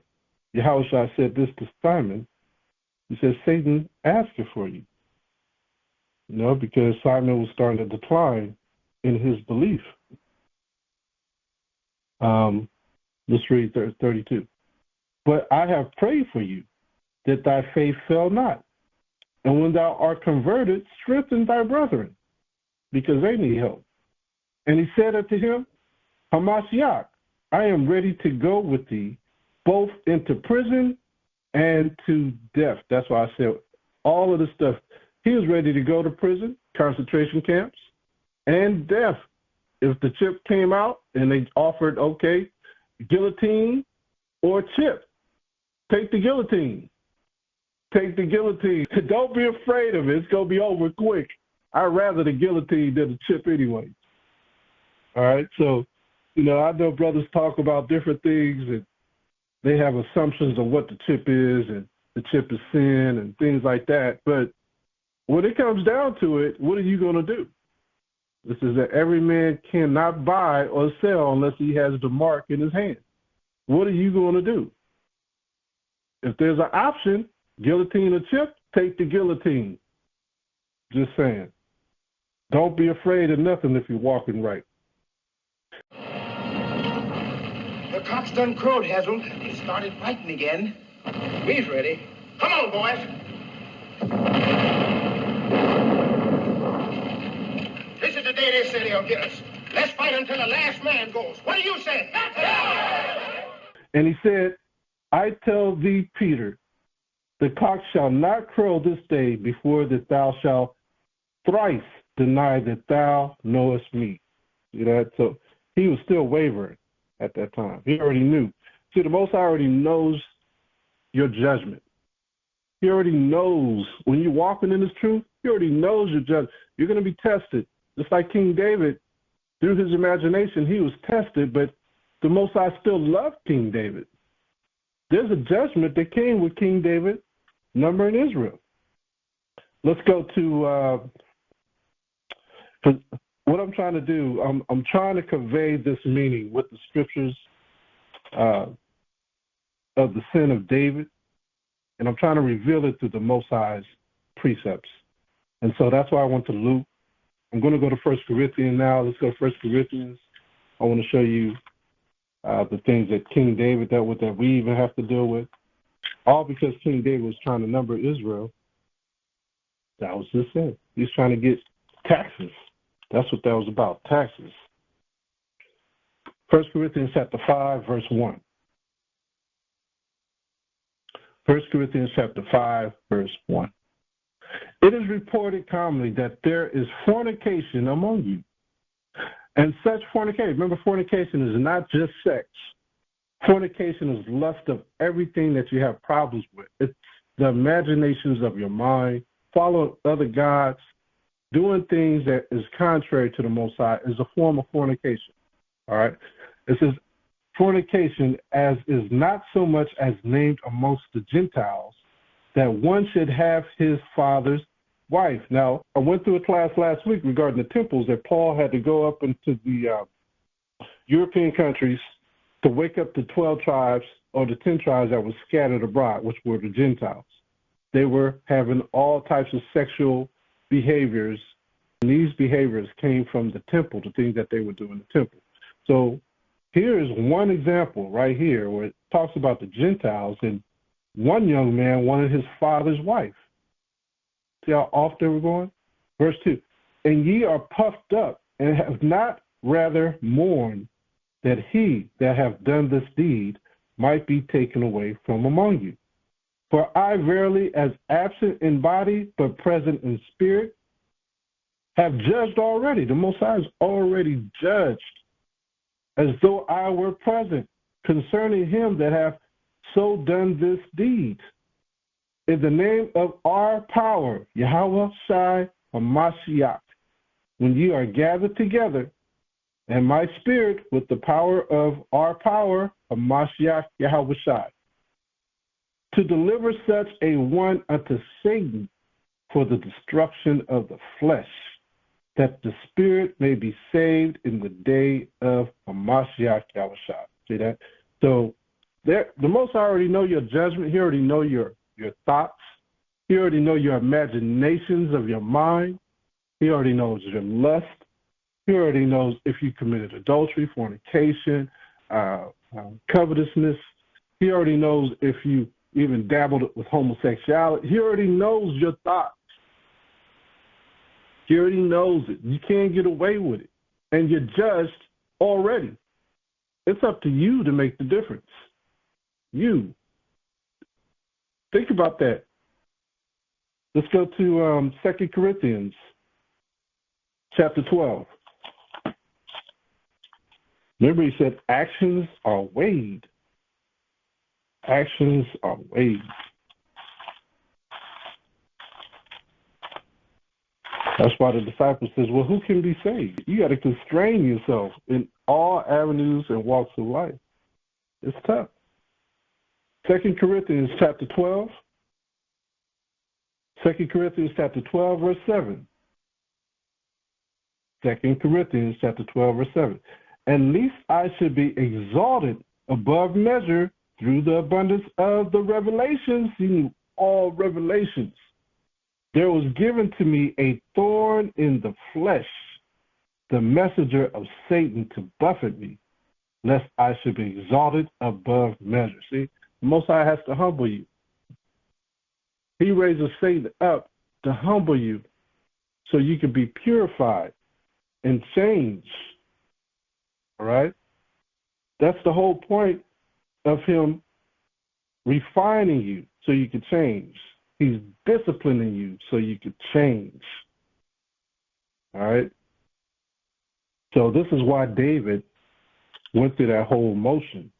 Yahawashi said this to Simon. He said, Satan asked it for you. You know, because Simon was starting to decline in his belief. Let's read 32. But I have prayed for you, that thy faith fail not. And when thou art converted, strengthen thy brethren, because they need help. And he said unto him, Hamashayach, I am ready to go with thee, both into prison and to death. That's why I said all of this stuff. He was ready to go to prison, concentration camps, and death. If the chip came out and they offered, okay, guillotine or chip, take the guillotine. Take the guillotine. Don't be afraid of it. It's going to be over quick. I'd rather the guillotine than the chip anyway. All right? So, you know, I know brothers talk about different things, and they have assumptions of what the chip is, and the chip is sin and things like that. But when it comes down to it, what are you going to do? This is that every man cannot buy or sell unless he has the mark in his hand. What are you going to do? If there's an option, guillotine or chip, take the guillotine. Just saying. Don't be afraid of nothing if you're walking right. The cock's done crowed, Hazel. He started fighting again. We's ready. Come on, boys. This is the day they say they'll get us. Let's fight until the last man goes. What do you say? And he said, I tell thee, Peter, the cock shall not crow this day before that thou shalt thrice deny that thou knowest me. See that? So he was still wavering at that time. He already knew. See, the Most High already knows your judgment. He already knows when you're walking in his truth, he already knows your judgment. You're going to be tested. Just like King David, through his imagination, he was tested, but the Most High still loved King David. There's a judgment that came with King David numbering Israel. let's go to, 'cause what I'm trying to do, I'm trying to convey this meaning with the scriptures of the sin of David, and I'm trying to reveal it through the Most High's precepts. And so that's why I went to Luke. I'm going to go to 1 Corinthians now. Let's go to 1 Corinthians. I want to show you the things that King David dealt with that we even have to deal with. All because King David was trying to number Israel. That was his sin. He was trying to get taxes. That's what that was about, taxes. 1 Corinthians chapter 5, verse 1. 1 Corinthians chapter 5, verse 1. It is reported commonly that there is fornication among you. And such fornication, remember, fornication is not just sex. Fornication is lust of everything that you have problems with. It's the imaginations of your mind, following other gods, doing things that is contrary to the Most High is a form of fornication. All right? It says fornication as is not so much as named amongst the Gentiles, that one should have his father's wife. Now, I went through a class last week regarding the temples that Paul had to go up into the European countries to wake up the 12 tribes or the 10 tribes that were scattered abroad, which were the Gentiles. They were having all types of sexual behaviors, and these behaviors came from the temple, the things that they would do in the temple. So here is one example right here where it talks about the Gentiles, and one young man wanted his father's wife. See how off they were going? Verse 2, and ye are puffed up, and have not rather mourned that he that hath done this deed might be taken away from among you. For I verily, as absent in body, but present in spirit, have judged already. The Most High has already judged, as though I were present, concerning him that hath so done this deed. In the name of our power, YAHAWAH Hamashayach, when ye are gathered together, and my spirit with the power of our power, Hamashayach Yahawashi, to deliver such a one unto Satan for the destruction of the flesh, that the spirit may be saved in the day of Hamashayach Yahawashi. See that? So there, the Most High already know your judgment. He already know your thoughts. He already know your imaginations of your mind. He already knows your lust. He already knows if you committed adultery, fornication, covetousness. He already knows if you even dabbled with homosexuality. He already knows your thoughts. He already knows it. You can't get away with it. And you're judged already. It's up to you to make the difference. You. Think about that. Let's go to 2 Corinthians chapter 12. Remember, he said actions are weighed. Actions are weighed. That's why the disciple says, well, who can be saved? You got to constrain yourself in all avenues and walks of life. It's tough. 2 Corinthians chapter 12. 2 Corinthians chapter 12, verse 7. 2 Corinthians chapter 12, verse 7. And least I should be exalted above measure through the abundance of the revelations. You knew all revelations. There was given to me a thorn in the flesh, the messenger of Satan to buffet me, lest I should be exalted above measure. See, the Most High has to humble you. He raises Satan up to humble you so you can be purified and changed. All right? That's the whole point of him refining you so you can change. He's disciplining you so you can change. All right? So this is why David went through that whole motion.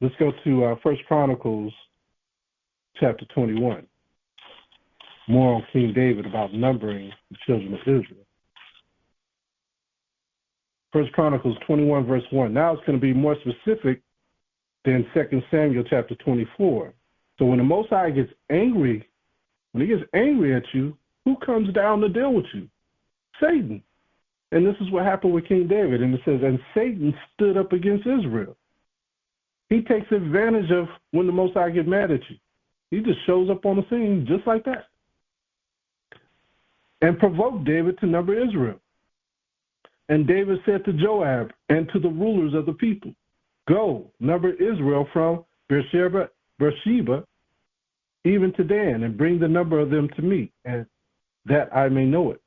Let's go to 1 Chronicles chapter 21. More on King David about numbering the children of Israel. 1 Chronicles 21, verse 1. Now it's going to be more specific than 2 Samuel chapter 24. So when the Most High gets angry, when he gets angry at you, Who comes down to deal with you? Satan. And this is what happened with King David. And it says, and Satan stood up against Israel. He takes advantage of when the Most High get mad at you. He just shows up on the scene just like that. And provoked David to number Israel. And David said to Joab and to the rulers of the people, go, number Israel from Beersheba even to Dan, and bring the number of them to me, and that I may know it.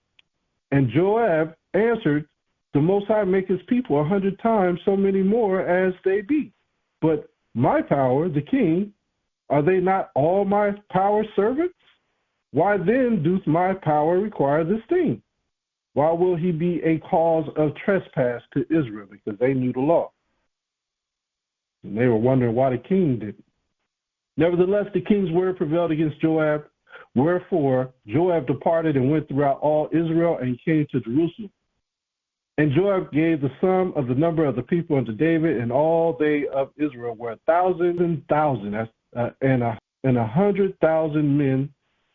And Joab answered, the Most High make his people 100 times so many more as they be. But my power, the king, are they not all my power servants? Why then doth my power require this thing? Why will he be a cause of trespass to Israel? Because they knew the law. And they were wondering why the king didn't. Nevertheless, the king's word prevailed against Joab. Wherefore, Joab departed and went throughout all Israel and came to Jerusalem. And Joab gave the sum of the number of the people unto David, and all they of Israel were 1,000 and 100,000 men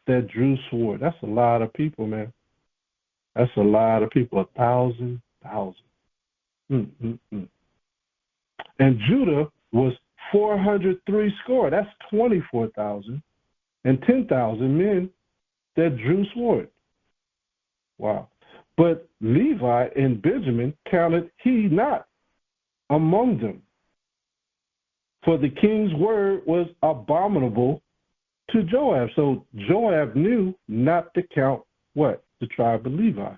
that drew sword. That's a lot of people, man. That's a lot of people. 1,000. And Judah was 403 score. That's 24,000 and 10,000 men that drew sword. Wow. But Levi and Benjamin counted he not among them. For the king's word was abominable to Joab. So Joab knew not to count what? The tribe of Levi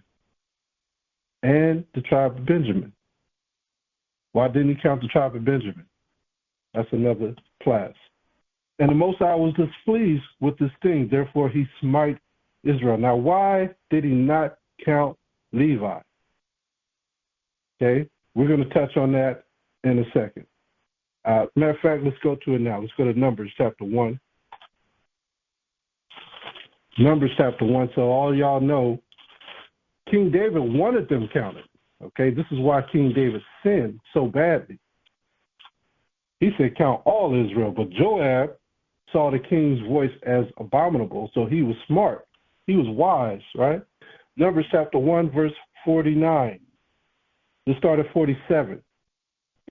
and the tribe of Benjamin. Why didn't he count the tribe of Benjamin? That's another class. And the Most High was displeased with this thing. Therefore, he smite Israel. Now, why did he not count Levi? Okay, we're going to touch on that in a second. Matter of fact, let's go to it now. Let's go to Numbers chapter 1. Numbers chapter 1. So all y'all know, King David wanted them counted. Okay, this is why King David sinned so badly. He said, count all Israel. But Joab saw the king's voice as abominable, so he was smart. He was wise, right? Numbers chapter 1, verse 49. Let's start at 47.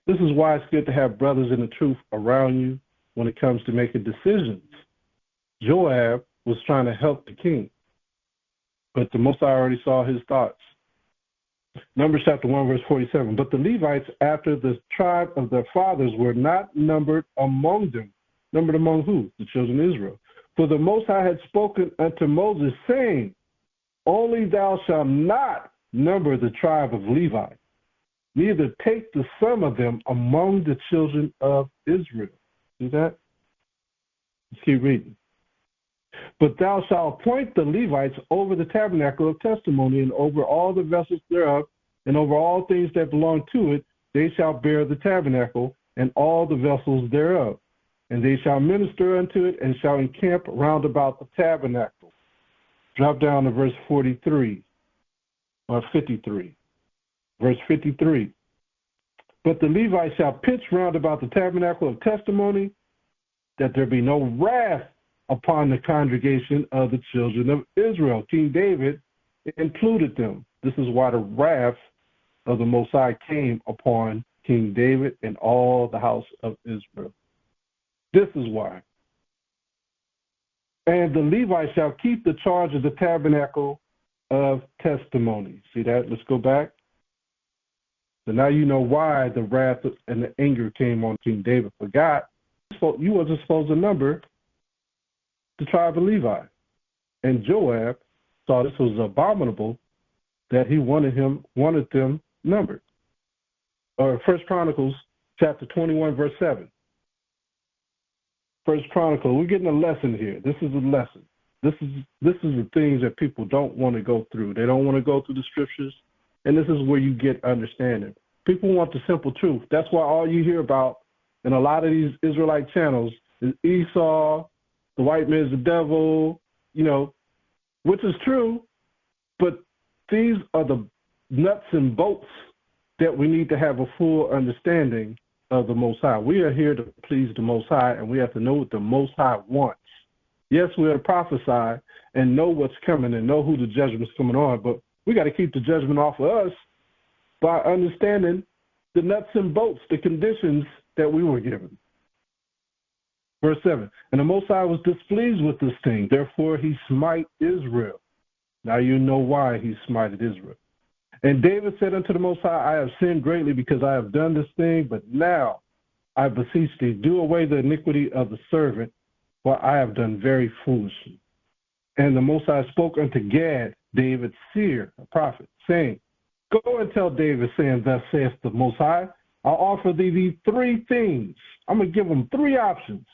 This is why it's good to have brothers in the truth around you when it comes to making decisions. Joab was trying to help the king, but the Most High already saw his thoughts. Numbers chapter 1, verse 47. But the Levites, after the tribe of their fathers, were not numbered among them. Numbered among who? The children of Israel. For the Most High had spoken unto Moses, saying, only thou shalt not number the tribe of Levi, neither take the sum of them among the children of Israel. See that? Let's keep reading. But thou shalt appoint the Levites over the tabernacle of testimony, and over all the vessels thereof, and over all things that belong to it. They shall bear the tabernacle and all the vessels thereof. And they shall minister unto it, and shall encamp round about the tabernacle. Drop down to verse 43, or 53. Verse 53. But the Levites shall pitch round about the tabernacle of testimony, that there be no wrath upon the congregation of the children of Israel. King David included them. This is why the wrath of the Most High came upon King David and all the house of Israel. This is why. And the Levites shall keep the charge of the tabernacle of testimony. See that? Let's go back. So now you know why the wrath and the anger came on King David. Forgot, you wasn't supposed to number the tribe of Levi. And Joab thought this was abominable that he wanted them numbered. Or 1 Chronicles chapter 21, verse 7. 1 Chronicles, we're getting a lesson here. This is a lesson. This is the things that people don't want to go through. They don't want to go through the scriptures, and this is where you get understanding. People want the simple truth. That's why all you hear about in a lot of these Israelite channels is Esau, the white man's the devil, which is true, but these are the nuts and bolts that we need to have a full understanding of the Most High. We are here to please the Most High, and we have to know what the Most High wants. Yes, we're to prophesy and know what's coming and know who the judgment's coming on, but we got to keep the judgment off of us by understanding the nuts and bolts, the conditions that we were given. Verse 7, and the Most High was displeased with this thing, therefore he smite Israel. Now you know why he smited Israel. And David said unto the Most High, I have sinned greatly because I have done this thing, but now I beseech thee, do away the iniquity of the servant, for I have done very foolishly. And the Most High spoke unto Gad, David's seer, a prophet, saying, go and tell David, saying, thus saith the Most High, I'll offer thee these three things. I'm going to give them three options.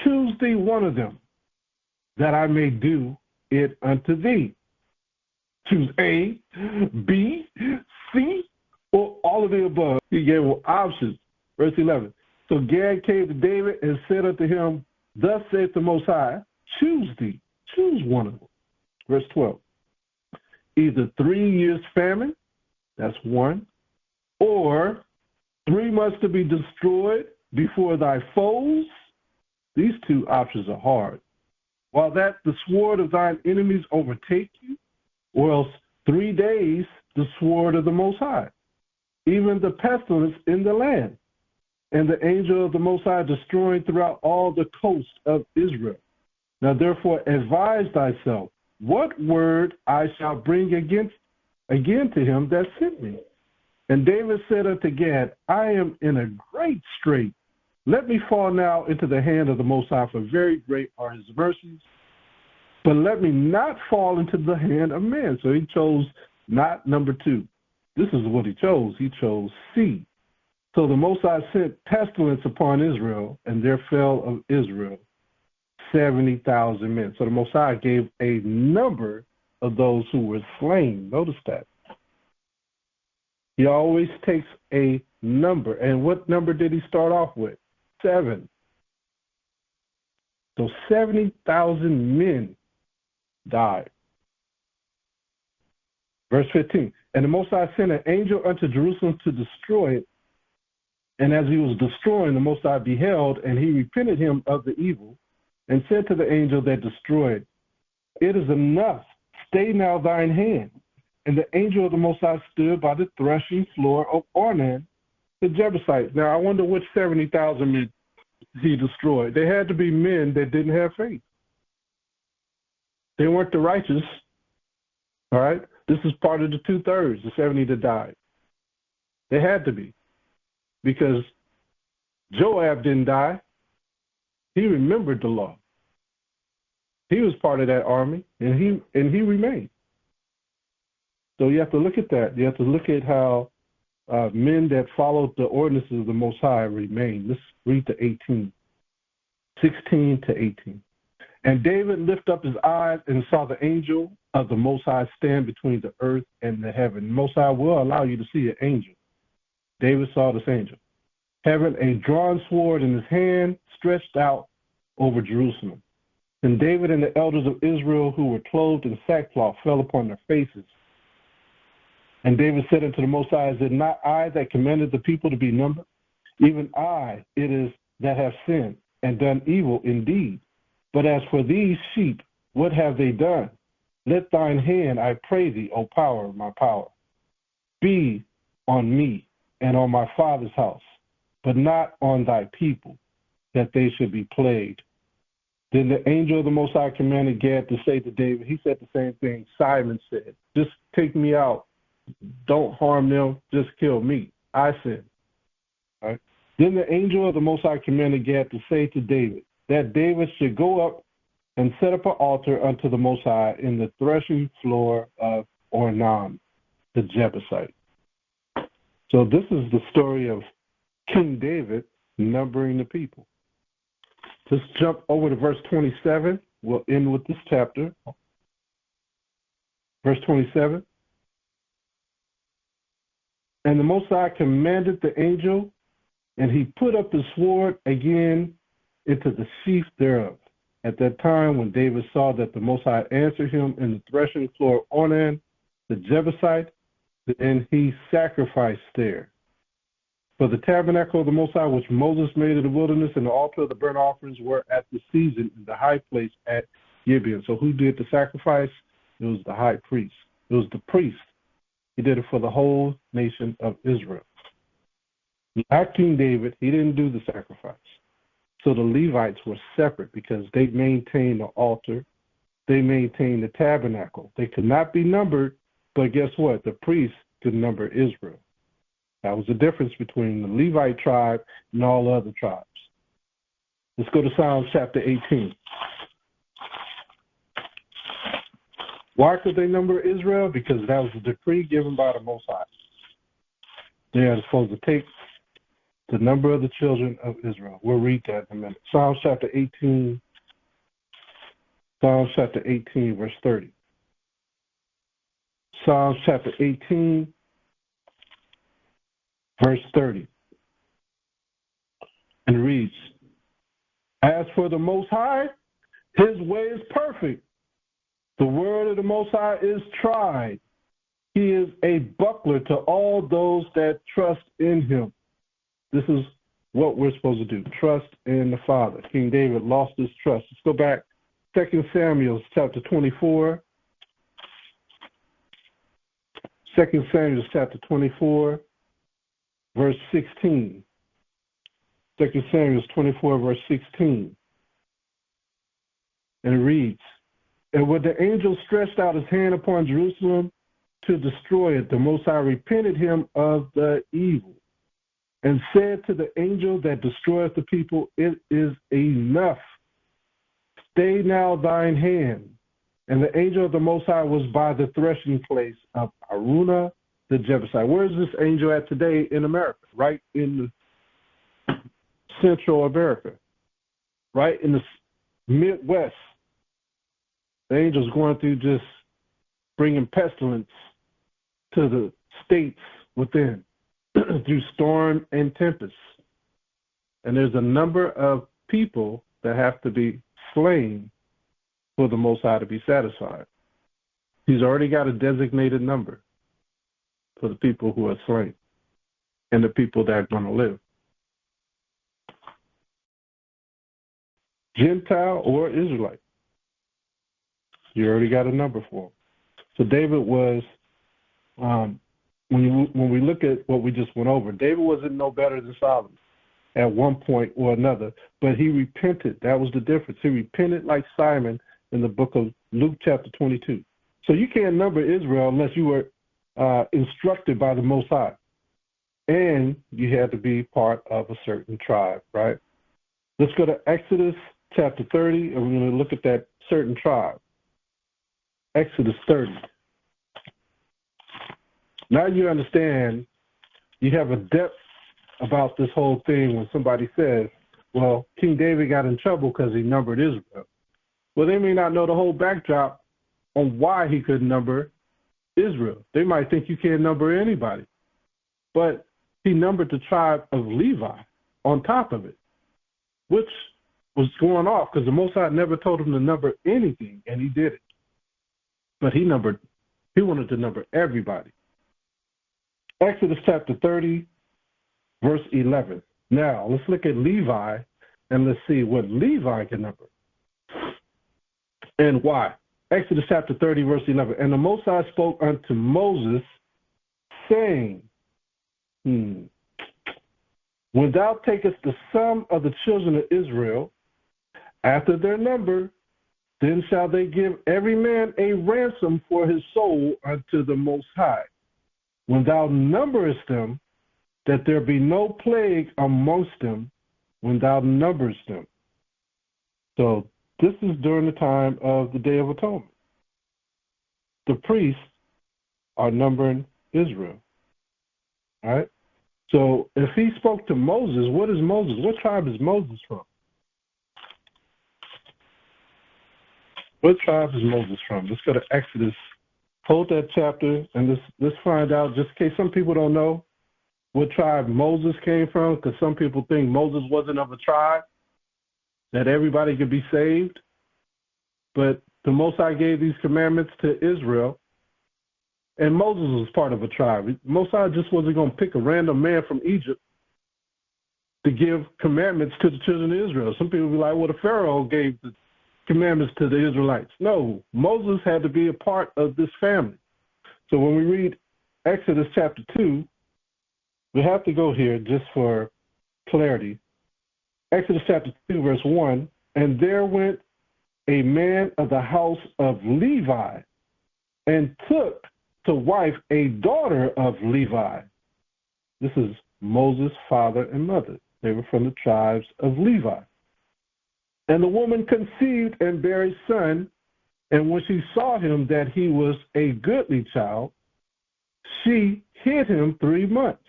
Choose thee one of them, that I may do it unto thee. Choose A, B, C, or all of the above. He gave them options. Verse 11. So Gad came to David and said unto him, thus saith the Most High, choose thee, choose one of them. Verse 12. Either 3 years famine, that's one, or 3 months to be destroyed before thy foes. These two options are hard. While that the sword of thine enemies overtake you, or else 3 days the sword of the Most High, even the pestilence in the land, and the angel of the Most High destroying throughout all the coast of Israel. Now therefore advise thyself what word I shall bring again to him that sent me. And David said unto Gad, I am in a great strait. Let me fall now into the hand of the Most High, for very great are his mercies. But let me not fall into the hand of man. So he chose not number 2. This is what he chose. He chose C. So the Most High sent pestilence upon Israel, and there fell of Israel 70,000 men. So the Most High gave a number of those who were slain. Notice that. He always takes a number. And what number did he start off with? 7. So 70,000 men died. Verse 15. And the Most High sent an angel unto Jerusalem to destroy it. And as he was destroying, the Most High beheld, and he repented him of the evil, and said to the angel that destroyed, it is enough, stay now thine hand. And the angel of the Most High stood by the threshing floor of Ornan, the Jebusite. Now I wonder which 70,000 men he destroyed. They had to be men that didn't have faith. They weren't the righteous. All right? This is part of the 2/3, the 70 that died. They had to be. Because Joab didn't die. He remembered the law. He was part of that army, and he remained. So you have to look at that. You have to look at how men that followed the ordinances of the Most High remained. Let's read to 18, 16 to 18. And David lifted up his eyes and saw the angel of the Most High stand between the earth and the heaven. The Most High will allow you to see an angel. David saw this angel, having a drawn sword in his hand, stretched out over Jerusalem. And David and the elders of Israel, who were clothed in sackcloth, fell upon their faces. And David said unto the Most High, is it not I that commanded the people to be numbered? Even I it is that have sinned and done evil indeed. But as for these sheep, what have they done? Let thine hand, I pray thee, O power of my power, be on me and on my father's house, but not on thy people, that they should be plagued. Then the angel of the Most High commanded Gad to say to David, he said the same thing Simon said, just take me out. Don't harm them, just kill me. I sinned. All right? Then the angel of the Most High commanded Gad to say to David, that David should go up and set up an altar unto the Most High in the threshing floor of Ornan, the Jebusite. So this is the story of King David numbering the people. Let's jump over to verse 27. We'll end with this chapter. Verse 27. And the Most High commanded the angel, and he put up his sword again into the sheath thereof. At that time, when David saw that the Most High answered him in the threshing floor of Ornan, the Jebusite, then he sacrificed there. For the tabernacle of the Most High, which Moses made in the wilderness, and the altar of the burnt offerings were at the season in the high place at Gibeon. So who did the sacrifice? It was the high priest. It was the priest. He did it for the whole nation of Israel. Not King David. He didn't do the sacrifice. So the Levites were separate because they maintained the altar. They maintained the tabernacle. They could not be numbered, but guess what? The priests could number Israel. That was the difference between the Levite tribe and all other tribes. Let's go to Psalms chapter 18. Why could they number Israel? Because that was a decree given by the Most High. They are supposed to take the number of the children of Israel. We'll read that in a minute. Psalms chapter 18, verse 30. Psalms chapter 18, verse 30. And it reads, as for the Most High, his way is perfect. The word of the Most High is tried. He is a buckler to all those that trust in him. This is what we're supposed to do, trust in the Father. King David lost his trust. Let's go back, 2 Samuel chapter 24. 2 Samuel chapter 24, verse 16. 2 Samuel 24, verse 16. And it reads, and when the angel stretched out his hand upon Jerusalem to destroy it, the Most High repented him of the evil and said to the angel that destroyeth the people, it is enough. Stay now thine hand. And the angel of the Most High was by the threshing place of Aruna the Jebusite. Where is this angel at today in America? Right in the Central America. Right in the Midwest. The angel's going through just bringing pestilence to the states within through storm and tempest. And there's a number of people that have to be slain for the Most High to be satisfied. He's already got a designated number for the people who are slain and the people that are going to live. Gentile or Israelite. You already got a number for him. So David was, when we look at what we just went over, David wasn't no better than Solomon at one point or another, but he repented. That was the difference. He repented like Simon in the book of Luke chapter 22. So you can't number Israel unless you were instructed by the Most High. And you had to be part of a certain tribe, right? Let's go to Exodus chapter 30, and we're going to look at that certain tribe. Exodus 30. Now you understand, you have a depth about this whole thing when somebody says, well, King David got in trouble because he numbered Israel. Well, they may not know the whole backdrop on why he couldn't number Israel. They might think you can't number anybody. But he numbered the tribe of Levi on top of it, which was going off because the Most High never told him to number anything, and he did it. But he wanted to number everybody. Exodus chapter 30, verse 11. Now, let's look at Levi, and let's see what Levi can number and why. Exodus chapter 30, verse 11. And the Most High spoke unto Moses, saying, when thou takest the sum of the children of Israel, after their number, then shall they give every man a ransom for his soul unto the Most High. When thou numberest them, that there be no plague amongst them when thou numberest them. So this is during the time of the Day of Atonement. The priests are numbering Israel. All right? So if he spoke to Moses, what is Moses? What tribe is Moses from? What tribe is Moses from? Let's go to Exodus. Hold that chapter and let's find out, just in case some people don't know what tribe Moses came from, because some people think Moses wasn't of a tribe, that everybody could be saved. But the Most High gave these commandments to Israel, and Moses was part of a tribe. Most High just wasn't going to pick a random man from Egypt to give commandments to the children of Israel. Some people be like, well, the Pharaoh gave the commandments to the Israelites. No, Moses had to be a part of this family. So when we read Exodus chapter 2, we have to go here just for clarity. Exodus chapter 2, verse 1, and there went a man of the house of Levi and took to wife a daughter of Levi. This is Moses' father and mother. They were from the tribes of Levi. And the woman conceived and bare a son, and when she saw him that he was a goodly child, she hid him 3 months.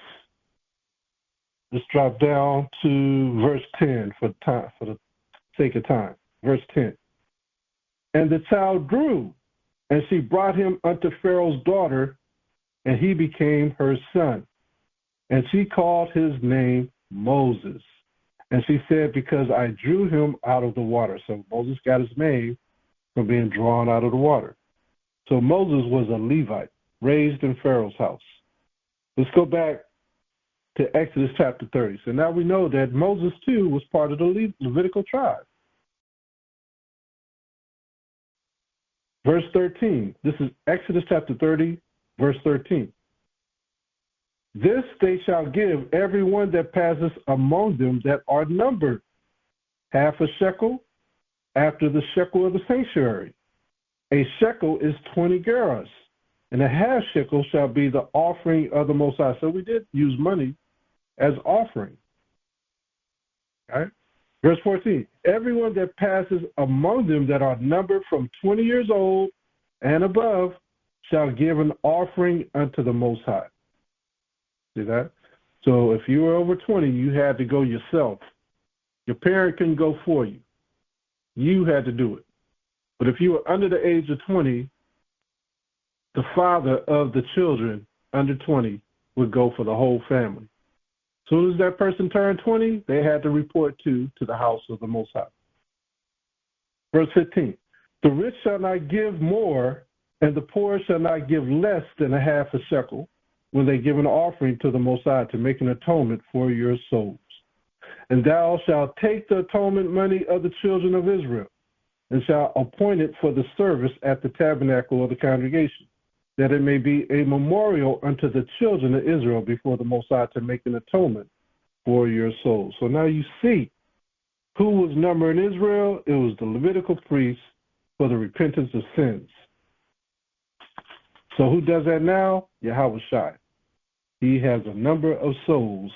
Let's drop down to verse 10 for the sake of time. Verse 10. And the child grew, and she brought him unto Pharaoh's daughter, and he became her son. And she called his name Moses. And she said, because I drew him out of the water. So Moses got his name from being drawn out of the water. So Moses was a Levite, raised in Pharaoh's house. Let's go back to Exodus chapter 30. So now we know that Moses, too, was part of the Levitical tribe. Verse 13. This is Exodus chapter 30, verse 13. This they shall give every one that passes among them that are numbered, half a shekel after the shekel of the sanctuary. A shekel is 20 gerahs, and a half shekel shall be the offering of the Most High. So we did use money as offering. All right? Verse 14, everyone that passes among them that are numbered from 20 years old and above shall give an offering unto the Most High. See that? So if you were over 20, you had to go yourself. Your parent couldn't go for you. You had to do it. But if you were under the age of 20, the father of the children under 20 would go for the whole family. As soon as that person turned 20, they had to report to the house of the Most High. Verse 15, the rich shall not give more, and the poor shall not give less than a half a shekel when they give an offering to the Most High to make an atonement for your souls. And thou shalt take the atonement money of the children of Israel, and shalt appoint it for the service at the tabernacle of the congregation, that it may be a memorial unto the children of Israel before the Most High to make an atonement for your souls. So now you see who was numbered in Israel. It was the Levitical priests for the repentance of sins. So who does that now? Yahawashi. He has a number of souls.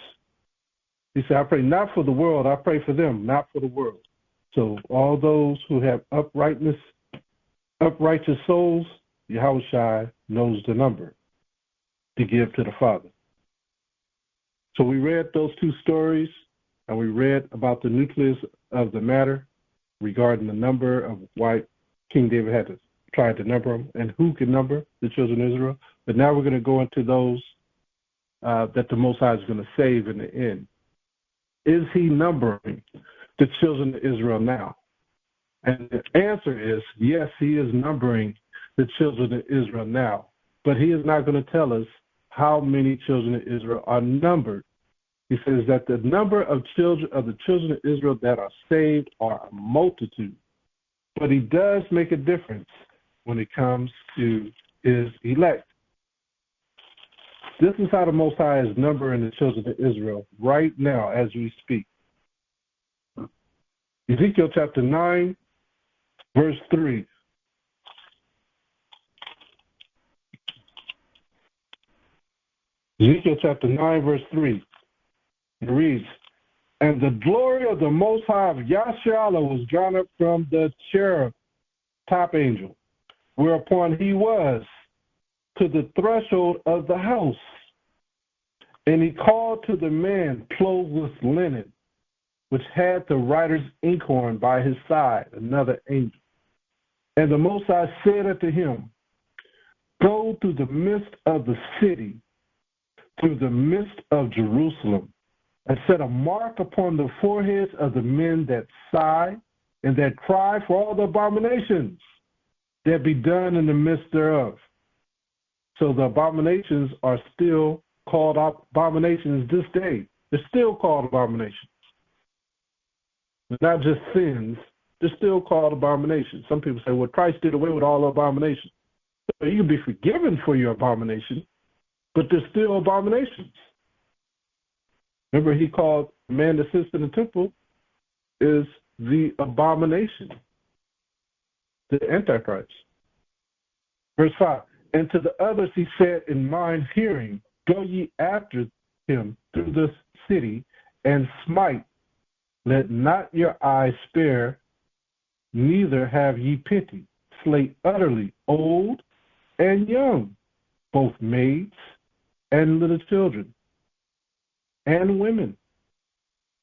He said, I pray not for the world, I pray for them, not for the world. So all those who have uprighteous souls, Yahawashi knows the number to give to the Father. So we read those two stories, and we read about the nucleus of the matter regarding the number of why King David had to try to number them and who can number the children of Israel. But now we're going to go into those that the Most High is going to save in the end. Is he numbering the children of Israel now? And the answer is yes, he is numbering the children of Israel now. But he is not going to tell us how many children of Israel are numbered. He says that the number of the children of Israel that are saved are a multitude. But he does make a difference when it comes to his elect. This is how the Most High is numbering the children of Israel right now as we speak. Ezekiel chapter 9, verse 3. Ezekiel chapter 9, verse 3. It reads, and the glory of the Most High of Yasharallah was drawn up from the cherub, top angel, whereupon he was to the threshold of the house. And he called to the man clothed with linen, which had the writer's inkhorn by his side, another angel. And the Most High said unto him, go through the midst of the city, through the midst of Jerusalem, and set a mark upon the foreheads of the men that sigh and that cry for all the abominations that be done in the midst thereof. So the abominations are still called abominations this day. They're still called abominations. not just sins, they're still called abominations. Some people say, well, Christ did away with all abominations. So you can be forgiven for your abomination, but they're still abominations. Remember, he called the man that sits in the temple is the abomination, the Antichrist. Verse 5, and to the others he said in mine hearing, go ye after him through the city, and smite. Let not your eyes spare, neither have ye pity. Slay utterly old and young, both maids and little children, and women.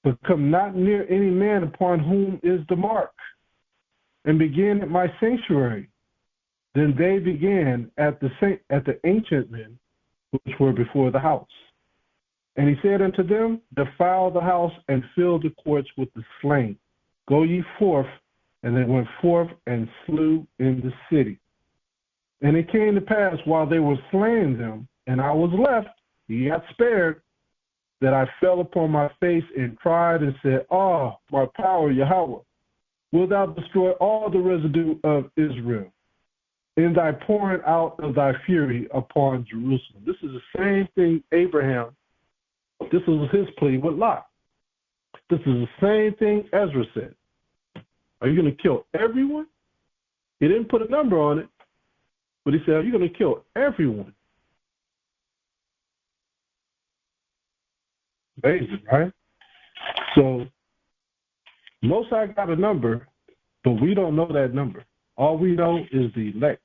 But come not near any man upon whom is the mark, and begin at my sanctuary. Then they began at the ancient men which were before the house. And he said unto them, defile the house and fill the courts with the slain. Go ye forth. And they went forth and slew in the city. And it came to pass while they were slaying them, and I was left, he got spared, that I fell upon my face and cried and said, oh, my power, Yahawah, wilt thou destroy all the residue of Israel in thy pouring out of thy fury upon Jerusalem. This is the same thing Abraham, this was his plea with Lot. This is the same thing Ezra said. Are you going to kill everyone? He didn't put a number on it, but he said, are you going to kill everyone? Amazing, right? So, Most High got a number, but we don't know that number. All we know is the elect.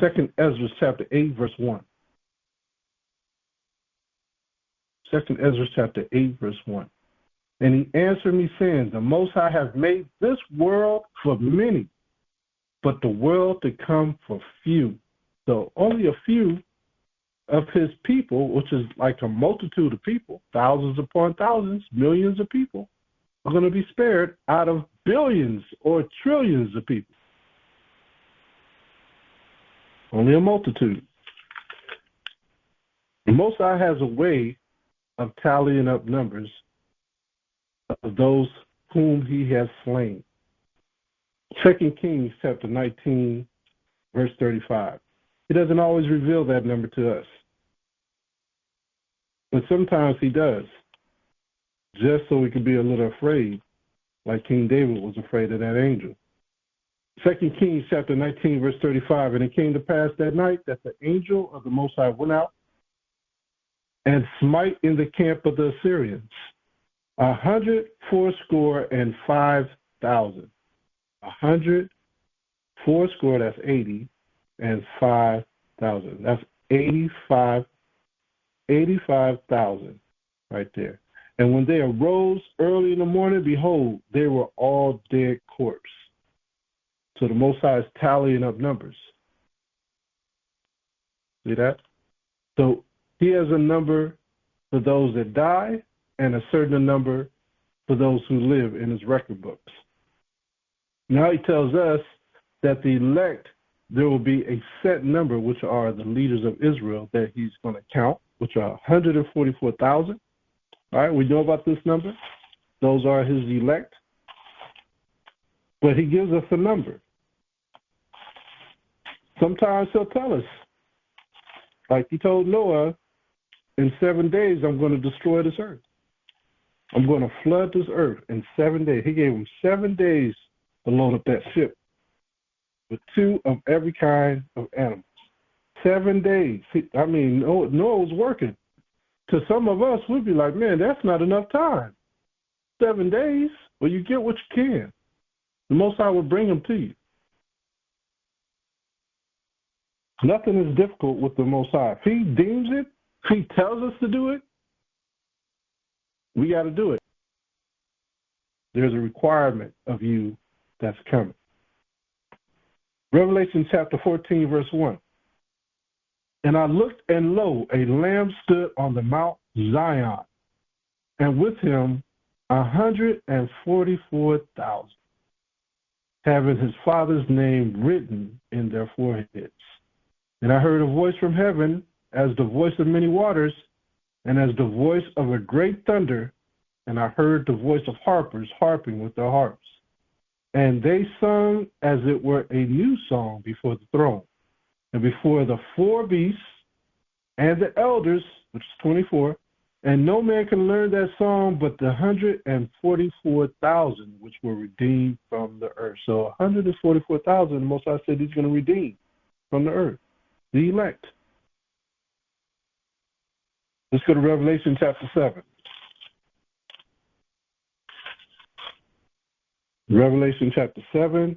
2 Ezra chapter 8, verse 1. 2 Ezra chapter 8, verse 1. And he answered me, saying, the Most High hath made this world for many, but the world to come for few. So only a few of his people, which is like a multitude of people, thousands upon thousands, millions of people, are going to be spared out of billions or trillions of people. Only a multitude. The Most High has a way of tallying up numbers of those whom he has slain. 2 Kings chapter 19, verse 35. He doesn't always reveal that number to us. But sometimes he does, just so we can be a little afraid, like King David was afraid of that angel. 2 Kings chapter 19, verse 35. And it came to pass that night that the angel of the Most High went out and smite in the camp of the Assyrians 185,000. 184, that's 80, and 5,000. That's 85,000 right there. And when they arose early in the morning, behold, they were all dead corpse. So the Most High is tallying up numbers. See that? So he has a number for those that die and a certain number for those who live in his record books. Now he tells us that the elect, there will be a set number, which are the leaders of Israel, that he's going to count, which are 144,000. All right, we know about this number. Those are his elect. But he gives us a number. Sometimes he'll tell us, like he told Noah, in 7 days I'm going to destroy this earth. I'm going to flood this earth in 7 days. He gave him 7 days to load up that ship with 2 of every kind of animals. 7 days. I mean, Noah was working. To some of us, we'd be like, man, that's not enough time. 7 days? Well, you get what you can. The Most High will bring them to you. Nothing is difficult with the Most High. If he deems it, if he tells us to do it, we got to do it. There's a requirement of you that's coming. Revelation chapter 14, verse 1. And I looked, and lo, a Lamb stood on the Mount Zion, and with him 144,000, having his Father's name written in their foreheads. And I heard a voice from heaven, as the voice of many waters, and as the voice of a great thunder, and I heard the voice of harpers harping with their harps. And they sung as it were a new song before the throne, and before the four beasts and the elders, which is 24, and no man can learn that song but the 144,000 which were redeemed from the earth. So 144,000, the Most High said he's going to redeem from the earth, the elect. Let's go to Revelation chapter 7. Revelation chapter 7.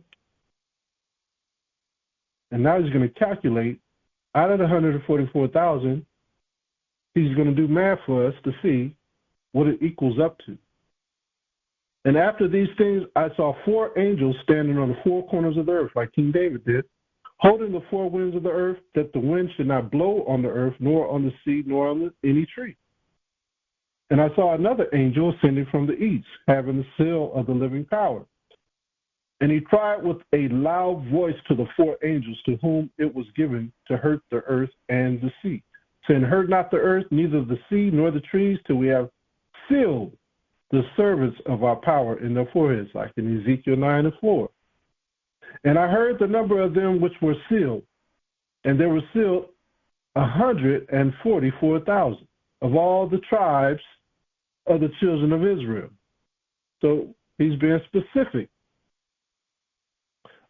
And now he's going to calculate out of the 144,000, he's going to do math for us to see what it equals up to. And after these things, I saw four angels standing on the four corners of the earth, like King David did, holding the four winds of the earth, that the wind should not blow on the earth, nor on the sea, nor on any tree. And I saw another angel ascending from the east, having the seal of the living power. And he cried with a loud voice to the four angels to whom it was given to hurt the earth and the sea, saying, hurt not the earth, neither the sea nor the trees, till we have sealed the servants of our power in their foreheads, like in Ezekiel 9:4. And I heard the number of them which were sealed, and there were sealed 144,000 of all the tribes of the children of Israel. So he's being specific.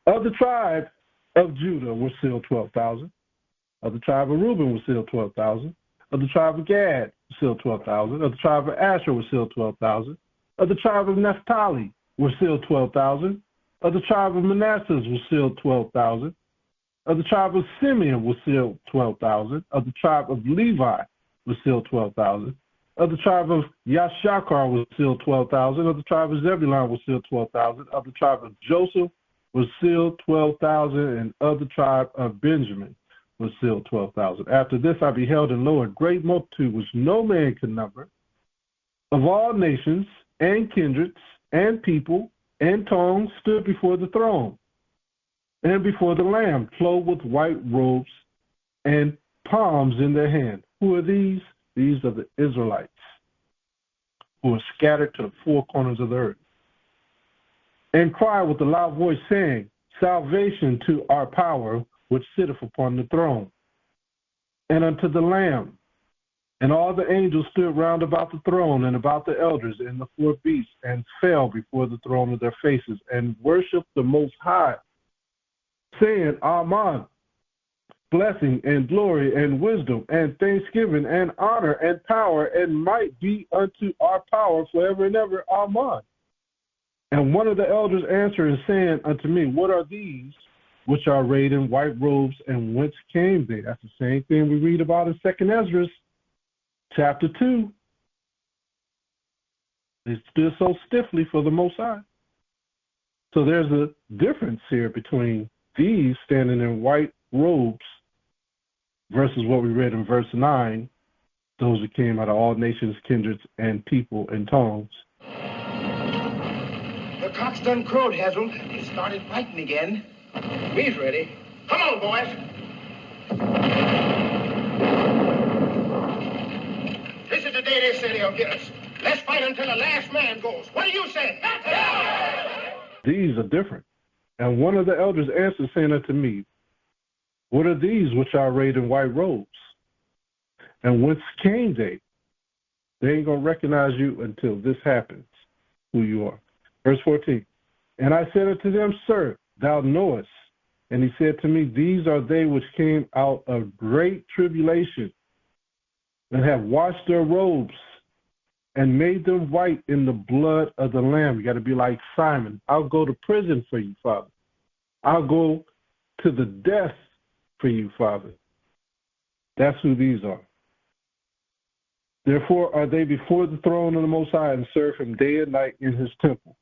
Of the tribe of Judah were sealed 12,000. Of the tribe of Reuben were sealed 12,000. Of the tribe of Gad were sealed 12,000. Of the tribe of Asher were sealed 12,000. Of the tribe of Naphtali were sealed 12,000. Of the tribe of Manasseh were sealed 12,000. Of the tribe of Simeon were sealed 12,000. Of the tribe of Levi were sealed 12,000. Of the tribe of Yashakar was sealed 12,000. Of the tribe of Zebulun was sealed 12,000. Of the tribe of Joseph was sealed 12,000. And of the tribe of Benjamin was sealed 12,000. After this I beheld, and lo, a great multitude which no man could number, of all nations and kindreds and people and tongues, stood before the throne and before the Lamb, clothed with white robes and palms in their hand. Who are these? These are the Israelites who are scattered to the four corners of the earth. And cried with a loud voice, saying, salvation to our power, which sitteth upon the throne, and unto the Lamb. And all the angels stood round about the throne and about the elders and the four beasts, and fell before the throne of their faces, and worshipped the Most High, saying, Amen. Blessing and glory and wisdom and thanksgiving and honor and power and might be unto our power forever and ever. Amen. And one of the elders answered and saying unto me, what are these which are arrayed in white robes, and whence came they? That's the same thing we read about in 2 Ezra, chapter 2. They stood so stiffly for the Most High. So there's a difference here between these standing in white robes versus what we read in verse 9, those who came out of all nations, kindreds, and people and tongues. The cock's done crowed, Hazel. He started fighting again. We's ready. Come on, boys. This is the day they say they'll get us. Let's fight until the last man goes. What do you say? These are different. And one of the elders answered, saying unto me, what are these which are arrayed in white robes? And whence came they? They ain't going to recognize you until this happens, who you are. Verse 14. And I said unto them, Sir, thou knowest. And he said to me, these are they which came out of great tribulation, and have washed their robes, and made them white in the blood of the Lamb. You got to be like Simon. I'll go to prison for you, Father. I'll go to the death for you, Father. That's who these are. Therefore are they before the throne of the Most High, and serve him day and night in his temple.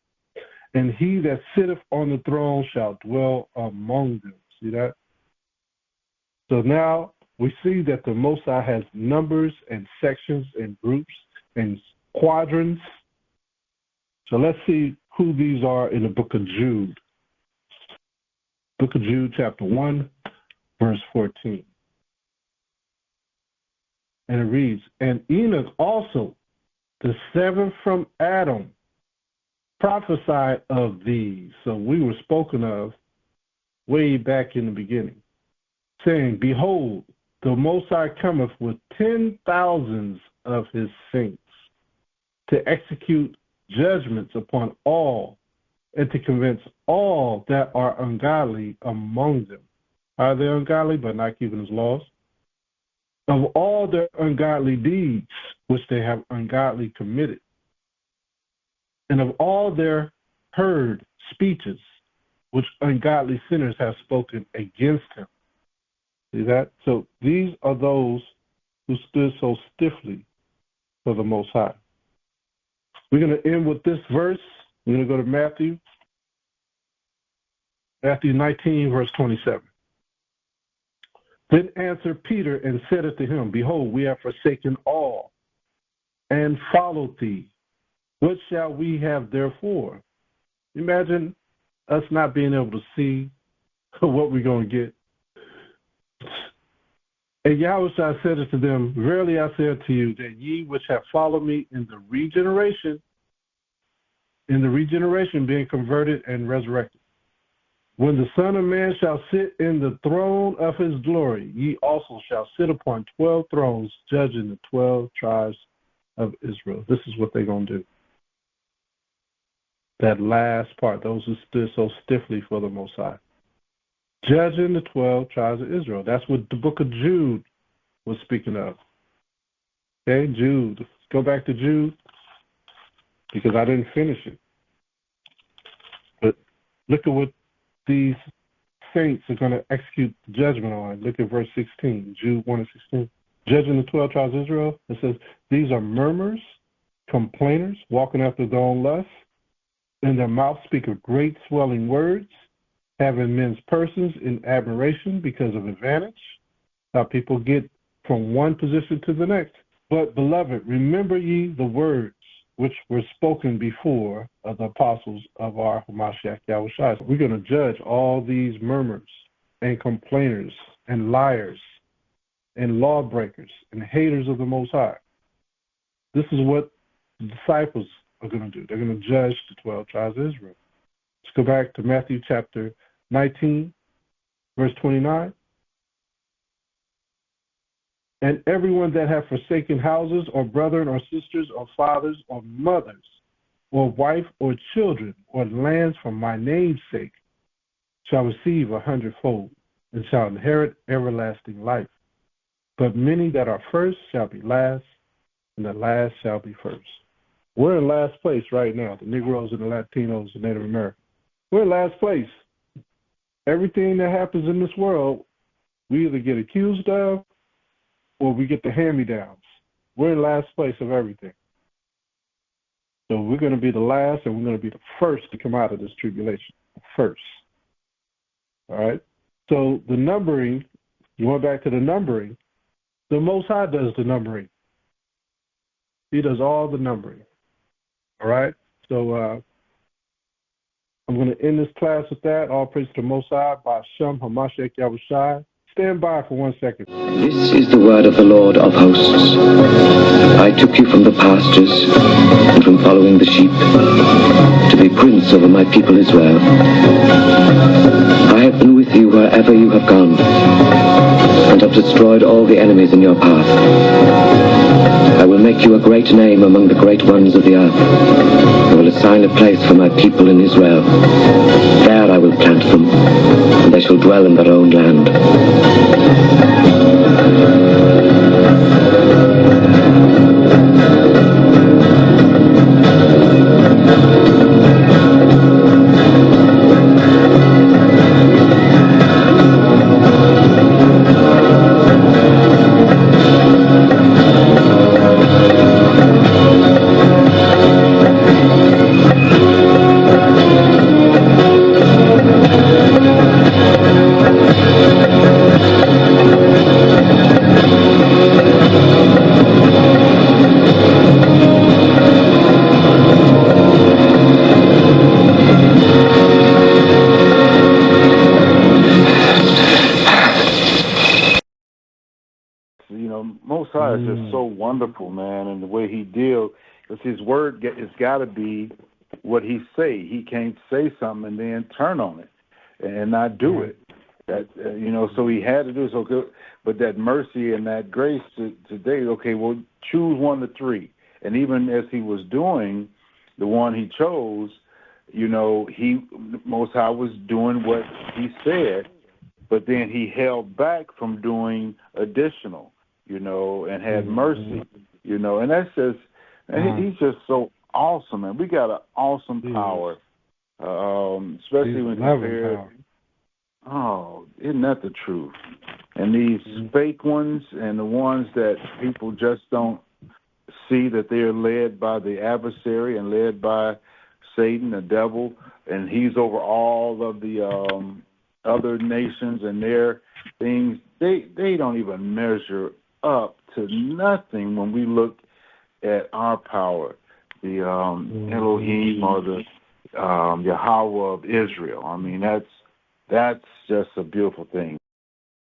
And he that sitteth on the throne shall dwell among them. See that? So now we see that the Most High has numbers and sections and groups and quadrants. So let's see who these are in the book of Jude. Book of Jude, chapter 1, verse 14. And it reads, and Enoch also, The seventh from Adam prophesied of these. So we were spoken of way back in the beginning, saying, Behold, the Most High cometh with 10,000s of his saints to execute judgments upon all and to convince all that are ungodly among them. Are they ungodly, but not keeping his laws? Of all their ungodly deeds, which they have ungodly committed, and of all their heard speeches, which ungodly sinners have spoken against him. See that? So these are those who stood so stiffly for the Most High. We're going to end with this verse. We're going to go to Matthew 19, verse 27. Then answered Peter and said unto him, Behold, we have forsaken all and followed thee. What shall we have therefore? Imagine us not being able to see what we're going to get. And Yahawashi said unto them, Verily I say unto you, that ye which have followed me in the regeneration being converted and resurrected, when the Son of Man shall sit in the throne of his glory, ye also shall sit upon 12 thrones, judging the 12 tribes of Israel. This is what they're going to do. That last part, those who stood so stiffly for the Most High. Judging the 12 tribes of Israel. That's what the book of Jude was speaking of. Okay, Jude. Let's go back to Jude, because I didn't finish it. But look at what these saints are going to execute judgment on. Look at verse 16, Jude 1 and 16. Judging the 12 tribes of Israel, it says, These are murmurers, complainers, walking after their own lusts. In their mouth speak of great swelling words, having men's persons in admiration because of advantage. How people get from one position to the next. But, beloved, remember ye the words which were spoken before of the apostles of our Hamashayach Yahawashi. We're going to judge all these murmurers and complainers and liars and lawbreakers and haters of the Most High. This is what the disciples are going to do. They're going to judge the 12 tribes of Israel. Let's go back to Matthew chapter 19, verse 29. And everyone that hath forsaken houses, or brethren, or sisters, or fathers, or mothers, or wife, or children, or lands for my name's sake, shall receive 100-fold, and shall inherit everlasting life. But many that are first shall be last, and the last shall be first. We're in last place right now, the Negroes and the Latinos and Native Americans. We're in last place. Everything that happens in this world, we either get accused of or we get the hand-me-downs. We're in last place of everything. So we're going to be the last, and we're going to be the first to come out of this tribulation. First. All right? So the numbering, going back to the numbering, the Most High does the numbering. He does all the numbering. All right? So I'm going to end this class with that. All praise to the Most High, BaHasham Hamashayach Yahawashi. Stand by for 1 second. This is the word of the Lord of hosts. I took you from the pastures and from following the sheep to be prince over my people Israel. I have been with you wherever you have gone and have destroyed all the enemies in your path. I will make you a great name among the great ones of the earth. I will assign a place for my people in Israel. There I will plant them, and they shall dwell in their own land. wonderful, man, and the way he deals, because his word it's got to be what he say. He can't say something and then turn on it and not do it. That so he had to do it. So good, but that mercy and that grace today. Okay, well, choose 1 to 3, and even as he was doing the one he chose, he Most High was doing what he said, but then he held back from doing additional, and had mercy, and that's just, he's just so awesome, man. We got an awesome power, especially when compared. Oh, isn't that the truth? And these fake ones and the ones that people just don't see that they're led by the adversary and led by Satan, the devil, and he's over all of the other nations and their things. They don't even measure up to nothing when we look at our power, the Elohim or the Yahawah of Israel. I mean, that's just a beautiful thing.